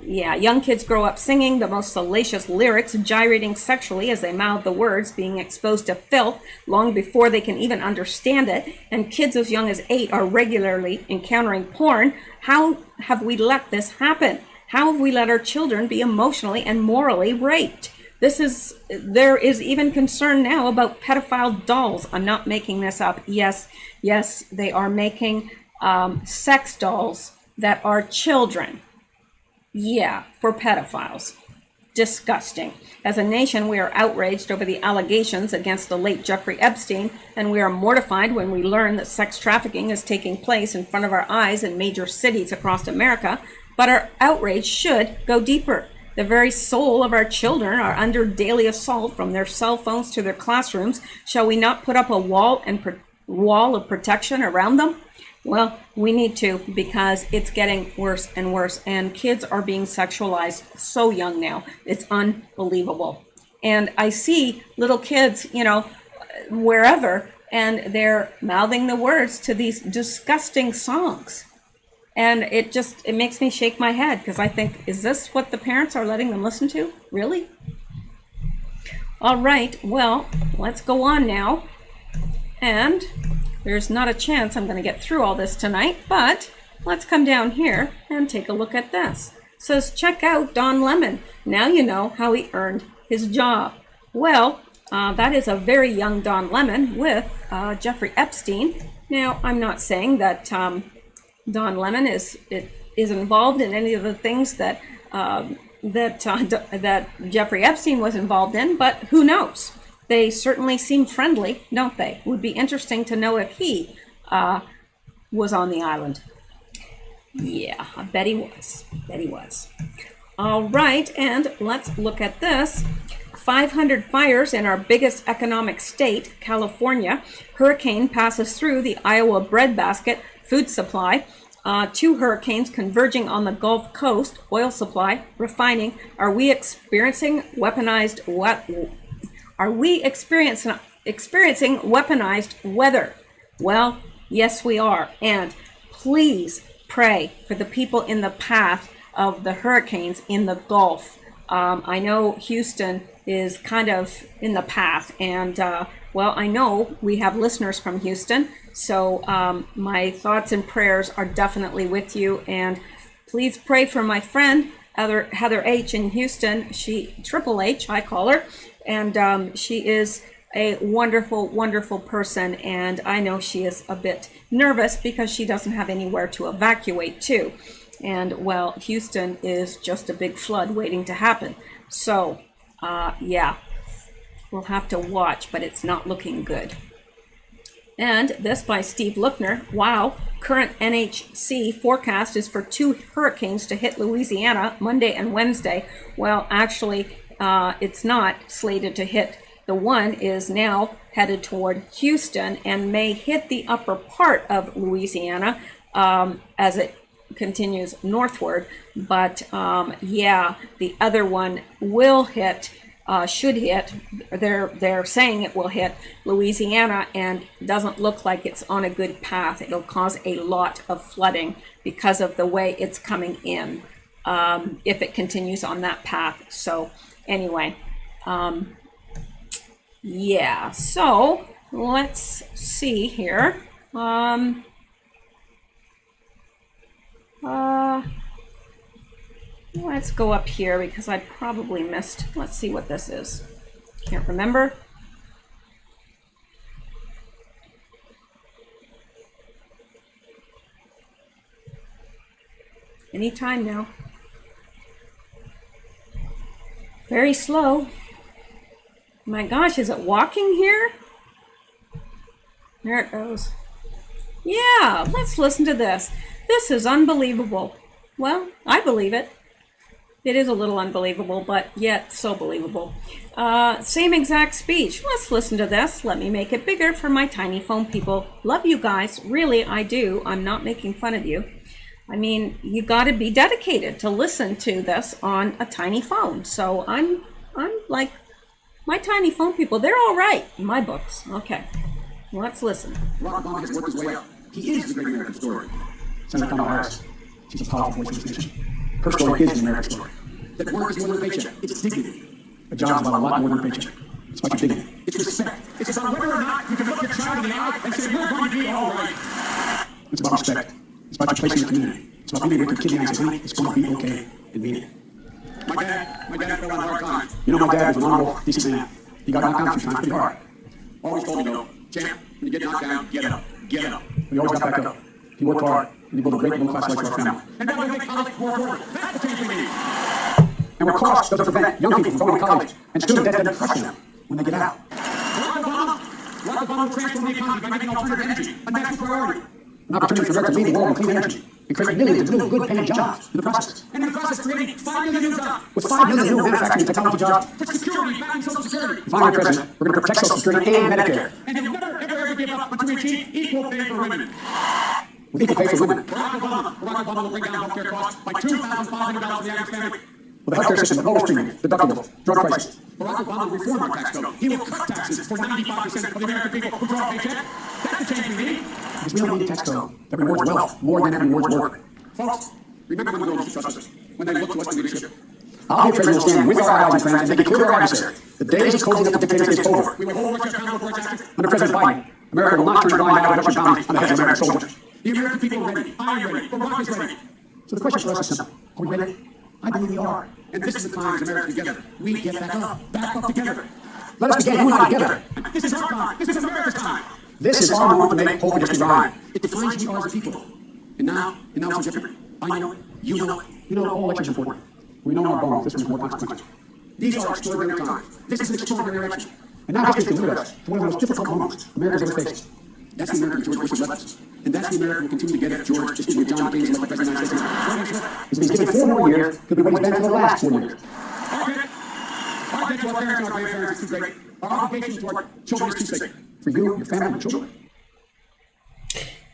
[SPEAKER 1] young kids grow up singing the most salacious lyrics, gyrating sexually as they mouth the words, being exposed to filth long before they can even understand it. And kids as young as 8 are regularly encountering porn. How have we let this happen? How have we let our children be emotionally and morally raped? There is even concern now about pedophile dolls. I'm not making this up. Yes, they are making sex dolls that are children. Yeah, for pedophiles. Disgusting. As a nation, we are outraged over the allegations against the late Jeffrey Epstein, and we are mortified when we learn that sex trafficking is taking place in front of our eyes in major cities across America. But our outrage should go deeper. The very soul of our children are under daily assault, from their cell phones to their classrooms. Shall we not put up a wall of protection around them? Well, we need to, because it's getting worse and worse, and kids are being sexualized so young now. It's unbelievable. And I see little kids, wherever, and they're mouthing the words to these disgusting songs. And it makes me shake my head, because I think, is this what the parents are letting them listen to? Really? All right, well, let's go on now. And there's not a chance I'm going to get through all this tonight, but let's come down here and take a look at this. It says, check out Don Lemon. Now you know how he earned his job. Well, that is a very young Don Lemon with Jeffrey Epstein. Now, I'm not saying that Don Lemon is involved in any of the things that Jeffrey Epstein was involved in, but who knows? They certainly seem friendly, don't they? It would be interesting to know if he was on the island. Yeah, I bet he was. All right, and let's look at this. 500 fires in our biggest economic state, California. Hurricane passes through the Iowa breadbasket food supply. 2 hurricanes converging on the Gulf Coast, oil supply, refining. Are we experiencing weaponized weather? Well, yes, we are. And please pray for the people in the path of the hurricanes in the Gulf. I know Houston is kind of in the path, and I know we have listeners from Houston, so my thoughts and prayers are definitely with you. And please pray for my friend Heather H in Houston. Triple H, I call her. And she is a wonderful, wonderful person. And I know she is a bit nervous because she doesn't have anywhere to evacuate to. And, well, Houston is just a big flood waiting to happen. So, we'll have to watch, but it's not looking good. And this by Steve Lookner. Wow, current NHC forecast is for 2 hurricanes to hit Louisiana Monday and Wednesday. Well, actually, it's not slated to hit. The one is now headed toward Houston and may hit the upper part of Louisiana as it continues northward. But the other one will hit, should hit. They're saying it will hit Louisiana, and doesn't look like it's on a good path. It'll cause a lot of flooding because of the way it's coming in, if it continues on that path. So anyway, so let's see here. Let's go up here because I probably missed. Let's see what this is. Can't remember. Anytime now. Very slow. My gosh, is it walking here? There it goes. Yeah, let's listen to this. This is unbelievable. Well, I believe it. It is a little unbelievable, but yet so believable. Same exact speech. Let's listen to this. Let me make it bigger for my tiny phone people. Love you guys. Really, I do. I'm not making fun of you. I mean, you got to be dedicated to listen to this on a tiny phone. So I'm like, my tiny phone people, they're all right in my books. Okay, let's listen.
[SPEAKER 2] Barack Obama has worked his way up. He is the great American story. Senator Kamala Harris, she's a powerful voice of this nation. Her story is the American story. That work is more than a paycheck. It's dignity. A job is about a lot more than a paycheck. It's about your dignity. It's respect. It's about whether or not you can look your child in the eye and say, we're going to be all right. It's about respect. It's about your place in the community. It's about being able to kid you and say, honey, it's going to be okay, and mean it. My dad fell on hard times. You know, my dad was an honorable, decent man. He got knocked down a few times pretty hard. Always told me, though, champ, when you get knocked down, get up, get up. He always got back up. He worked hard, and he built a great middle-class life for our family. And that will make college more affordable. That's the change we need. And what cost doesn't prevent young people from going to college, and student debt doesn't crush them when they get out. Barack Obama will transform the economy by making alternative energy a national priority. An opportunity for America to lead the world in clean energy and create millions of new good-paying jobs in the process. And in the process, creating 5 million new jobs. With 5 million new manufacturing and technology jobs. For security, back in Social Security. Finally, President, we're going to protect Social Security and Medicare. And you'll never, ever give up until we achieve equal pay for women. With equal pay for women. Barack Obama will bring down health care costs by $2,500 for the average family. With the healthcare system, lowest premiums, deductibles, drug prices. Barack Obama will reform our tax code. He will cut taxes for 95% of the American people who draw a paycheck. That's the change we need. Because we don't need a tax code that rewards wealth more than it rewards work. Folks, remember when those who trust us, when they look to us for leadership. Our president will stand with our allies and friends and make it clear to our adversary. The days of cozying up to dictators is over. We will hold Russia accountable for its actions. Under President Biden, America will not turn a blind eye to Russian bounty on the heads of American soldiers. The American people are ready. I'm ready. Barack is ready. So the question for us is simple. Are we ready? I believe we are. And this is the time as Americans together. We get back up together. Let us begin united together. This is our time. This is America's time. This is our moment to make hope and history rhyme. It defines who we are as a people. And now it's different. I know it. You know it. You know all elections are important. We know our bones. This one's more consequential. These are extraordinary times. This is an extraordinary election. And now history can lead us to one of the most difficult moments America's ever faced. That's the America George Bush left us. And that's the America we'll continue to get if George, just with John McCain's elected president of the United States. If he's given 4 more years, he'll be what he's been for the last 4 years. Our debt to our parents and our grandparents is too great. Our obligation to our children is too sacred. For you, your family, and children.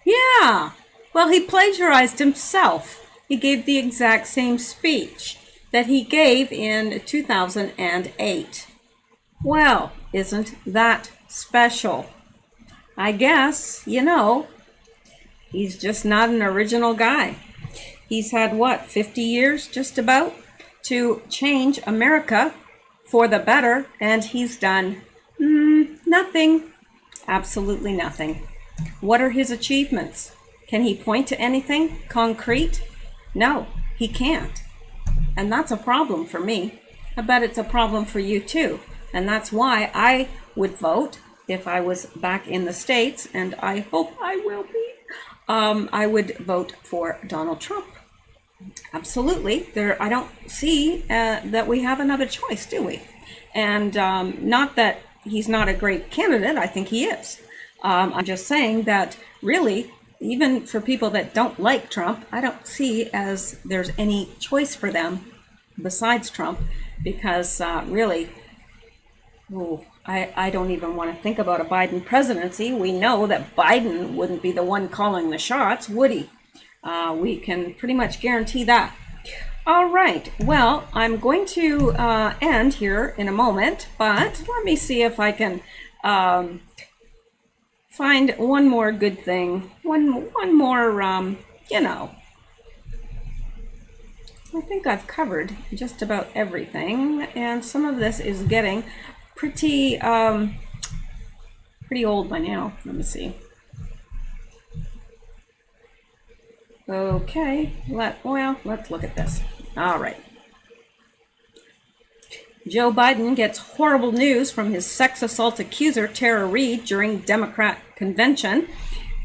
[SPEAKER 1] Yeah. Well, he plagiarized himself. He gave the exact same speech that he gave in 2008. Well, isn't that special? I guess, you know, he's just not an original guy. He's had, what, 50 years just about to change America for the better, and he's done nothing. Absolutely nothing. What are his achievements? Can he point to anything concrete? No, he can't. And that's a problem for me. I bet it's a problem for you too. And that's why I would vote if I was back in the States, and I hope I will be. I would vote for Donald Trump. Absolutely. I don't see that we have another choice, do we? And not that he's not a great candidate. I think he is. I'm just saying that really, even for people that don't like Trump, I don't see as there's any choice for them besides Trump, because really, I don't even want to think about a Biden presidency. We know that Biden wouldn't be the one calling the shots, would he? We can pretty much guarantee that. All right, well, I'm going to end here in a moment, but let me see if I can find one more good thing, one more, you know. I think I've covered just about everything, and some of this is getting pretty old by now. Let me see. Okay, let's look at this. All right. Joe Biden gets horrible news from his sex assault accuser, Tara Reade, during Democrat convention.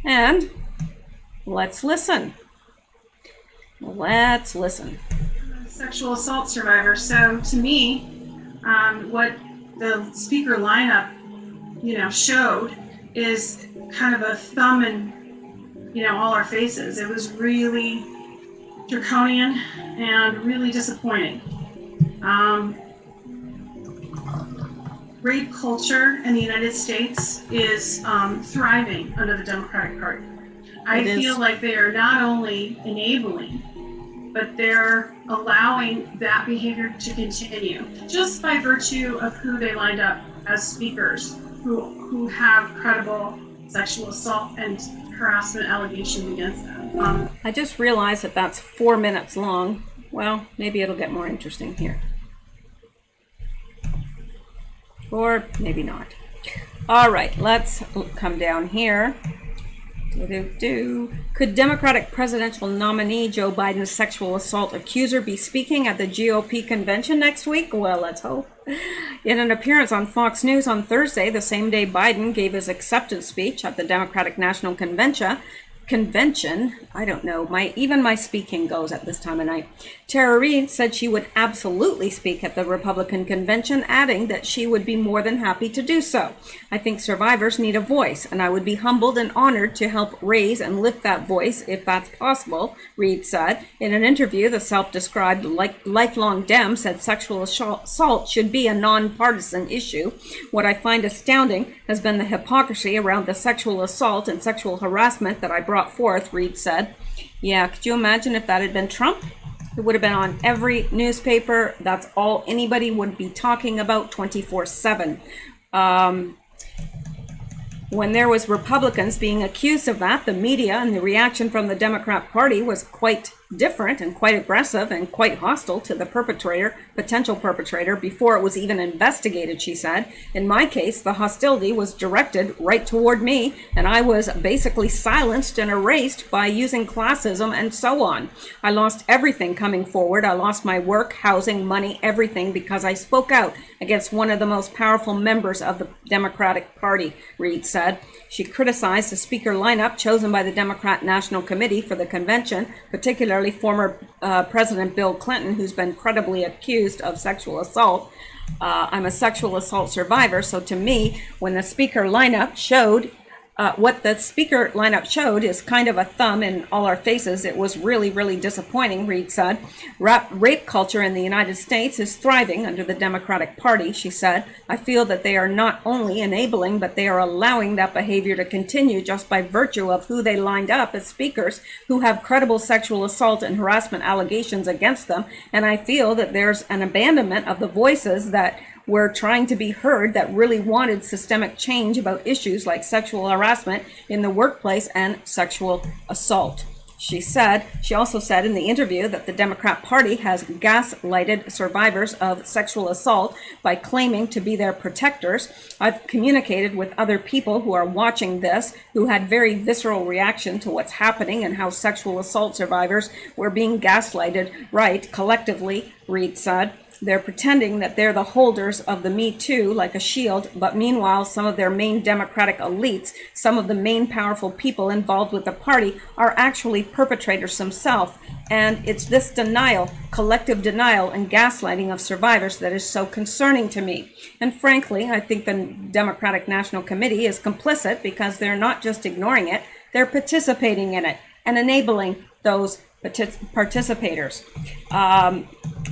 [SPEAKER 1] And let's listen. Let's listen.
[SPEAKER 3] Sexual assault survivor. So to me, what the speaker lineup, showed is kind of a thumb in, all our faces. It was really draconian and really disappointing. Rape culture in the United States is thriving under the Democratic Party. I feel like they are not only enabling, but they're allowing that behavior to continue just by virtue of who they lined up as speakers who have credible sexual assault and harassment allegations against them.
[SPEAKER 1] I just realized that that's 4 minutes long. Well, maybe it'll get more interesting here. Or maybe not. All right, let's come down here. Could Democratic presidential nominee Joe Biden's sexual assault accuser be speaking at the GOP convention next week? Well, let's hope. In an appearance on Fox News on Thursday, the same day Biden gave his acceptance speech at the Democratic National Convention, I don't know, even my speaking goes at this time of night. Tara Reade said she would absolutely speak at the Republican convention, adding that she would be more than happy to do so. I think survivors need a voice, and I would be humbled and honored to help raise and lift that voice if that's possible, Reade said. In an interview, the self-described lifelong Dem said sexual assault should be a nonpartisan issue. What I find astounding has been the hypocrisy around the sexual assault and sexual harassment that I brought forth, Reade said. Yeah, could you imagine if that had been Trump? It would have been on every newspaper. That's all anybody would be talking about 24/7. When there was Republicans being accused of that, the media and the reaction from the Democrat Party was quite different and quite aggressive and quite hostile to the potential perpetrator, before it was even investigated, she said. In my case, the hostility was directed right toward me, and I was basically silenced and erased by using classism and so on. I lost everything coming forward. I lost my work, housing, money, everything, because I spoke out against one of the most powerful members of the Democratic Party, Reade said. She criticized the speaker lineup chosen by the Democrat National Committee for the convention, particularly former President Bill Clinton, who's been credibly accused of sexual assault. I'm a sexual assault survivor, so to me, when the speaker lineup showed what the speaker lineup showed is kind of a thumb in all our faces. It was really, really disappointing, Reade said. Rape culture in the United States is thriving under the Democratic Party, she said. I feel that they are not only enabling, but they are allowing that behavior to continue just by virtue of who they lined up as speakers who have credible sexual assault and harassment allegations against them. And I feel that there's an abandonment of the voices that were trying to be heard, that really wanted systemic change about issues like sexual harassment in the workplace and sexual assault. She also said in the interview that the Democrat Party has gaslighted survivors of sexual assault by claiming to be their protectors. I've communicated with other people who are watching this who had very visceral reaction to what's happening and how sexual assault survivors were being gaslighted, right, collectively, Reade said. They're pretending that they're the holders of the Me Too like a shield, but meanwhile, some of their main Democratic elites, some of the main powerful people involved with the party, are actually perpetrators themselves. And it's this denial, collective denial and gaslighting of survivors that is so concerning to me. And frankly, I think the Democratic National Committee is complicit because they're not just ignoring it, they're participating in it and enabling those participators.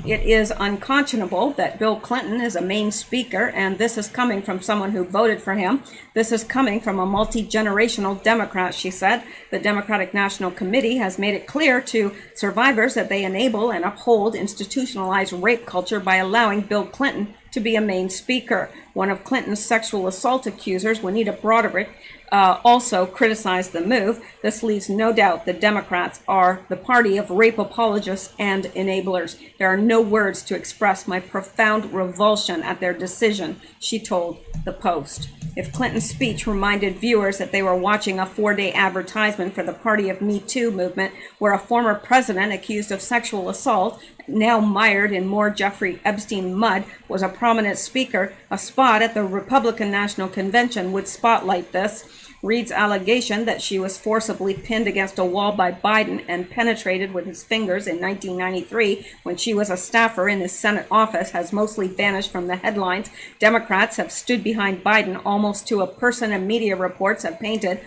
[SPEAKER 1] It is unconscionable that Bill Clinton is a main speaker, and this is coming from someone who voted for him. This is coming from a multi-generational Democrat, she said. The Democratic National Committee has made it clear to survivors that they enable and uphold institutionalized rape culture by allowing Bill Clinton to be a main speaker. One of Clinton's sexual assault accusers, Juanita Broderick, also criticized the move. This leaves no doubt the Democrats are the party of rape apologists and enablers. There are no words to express my profound revulsion at their decision, she told the Post. If Clinton's speech reminded viewers that they were watching a 4-day advertisement for the Party of Me Too movement, where a former president accused of sexual assault, now mired in more Jeffrey Epstein mud, was a prominent speaker, a spot at the Republican National Convention would spotlight this. Reid's allegation that she was forcibly pinned against a wall by Biden and penetrated with his fingers in 1993 when she was a staffer in his Senate office has mostly vanished from the headlines. Democrats have stood behind Biden almost to a person, and media reports have painted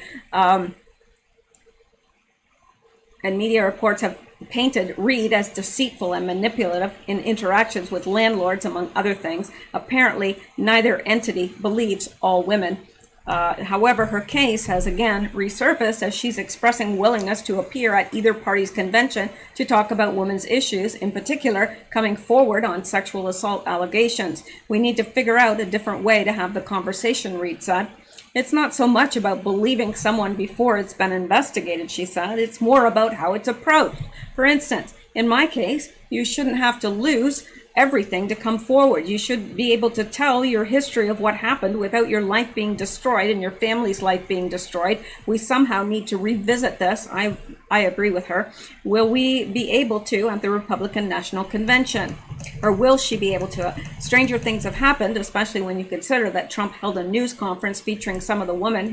[SPEAKER 1] Reid as deceitful and manipulative in interactions with landlords, among other things. Apparently, neither entity believes all women. However, her case has again resurfaced as she's expressing willingness to appear at either party's convention to talk about women's issues, in particular coming forward on sexual assault allegations. We need to figure out a different way to have the conversation, Reid said. It's not so much about believing someone before it's been investigated, she said. It's more about how it's approached. For instance, in my case, you shouldn't have to lose everything to come forward. You should be able to tell your history of what happened without your life being destroyed and your family's life being destroyed. We somehow need to revisit this. I agree with her. Will we be able to at the Republican National Convention? Or will she be able to? Stranger things have happened, especially when you consider that Trump held a news conference featuring some of the women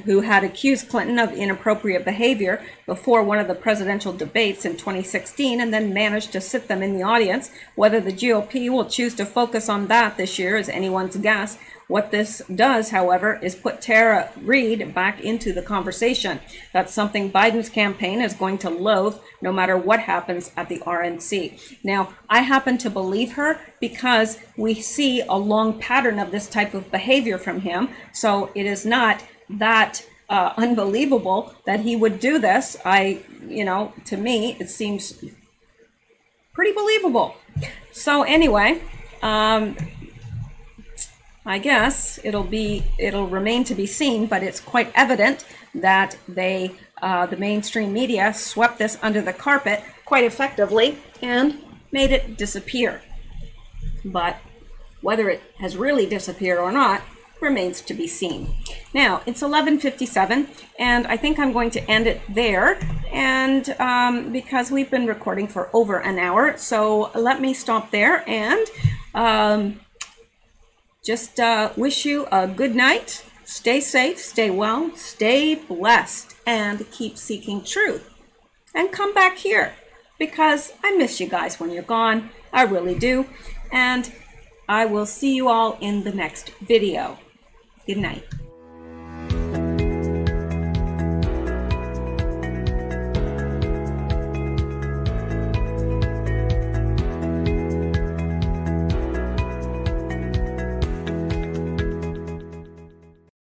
[SPEAKER 1] who had accused Clinton of inappropriate behavior before one of the presidential debates in 2016 and then managed to sit them in the audience. Whether the GOP will choose to focus on that this year is anyone's guess. What this does, however, is put Tara Reid back into the conversation. That's something Biden's campaign is going to loathe no matter what happens at the RNC. Now, I happen to believe her because we see a long pattern of this type of behavior from him. So it is not that unbelievable that he would do this. To me, it seems pretty believable. So anyway, I guess it'll remain to be seen, but it's quite evident that the mainstream media swept this under the carpet quite effectively and made it disappear. But whether it has really disappeared or not remains to be seen. Now, it's 11:57, and I think I'm going to end it there, and because we've been recording for over an hour, so let me stop there and just wish you a good night. Stay safe, stay well, stay blessed, and keep seeking truth. And come back here, because I miss you guys when you're gone. I really do. And I will see you all in the next video. Good night.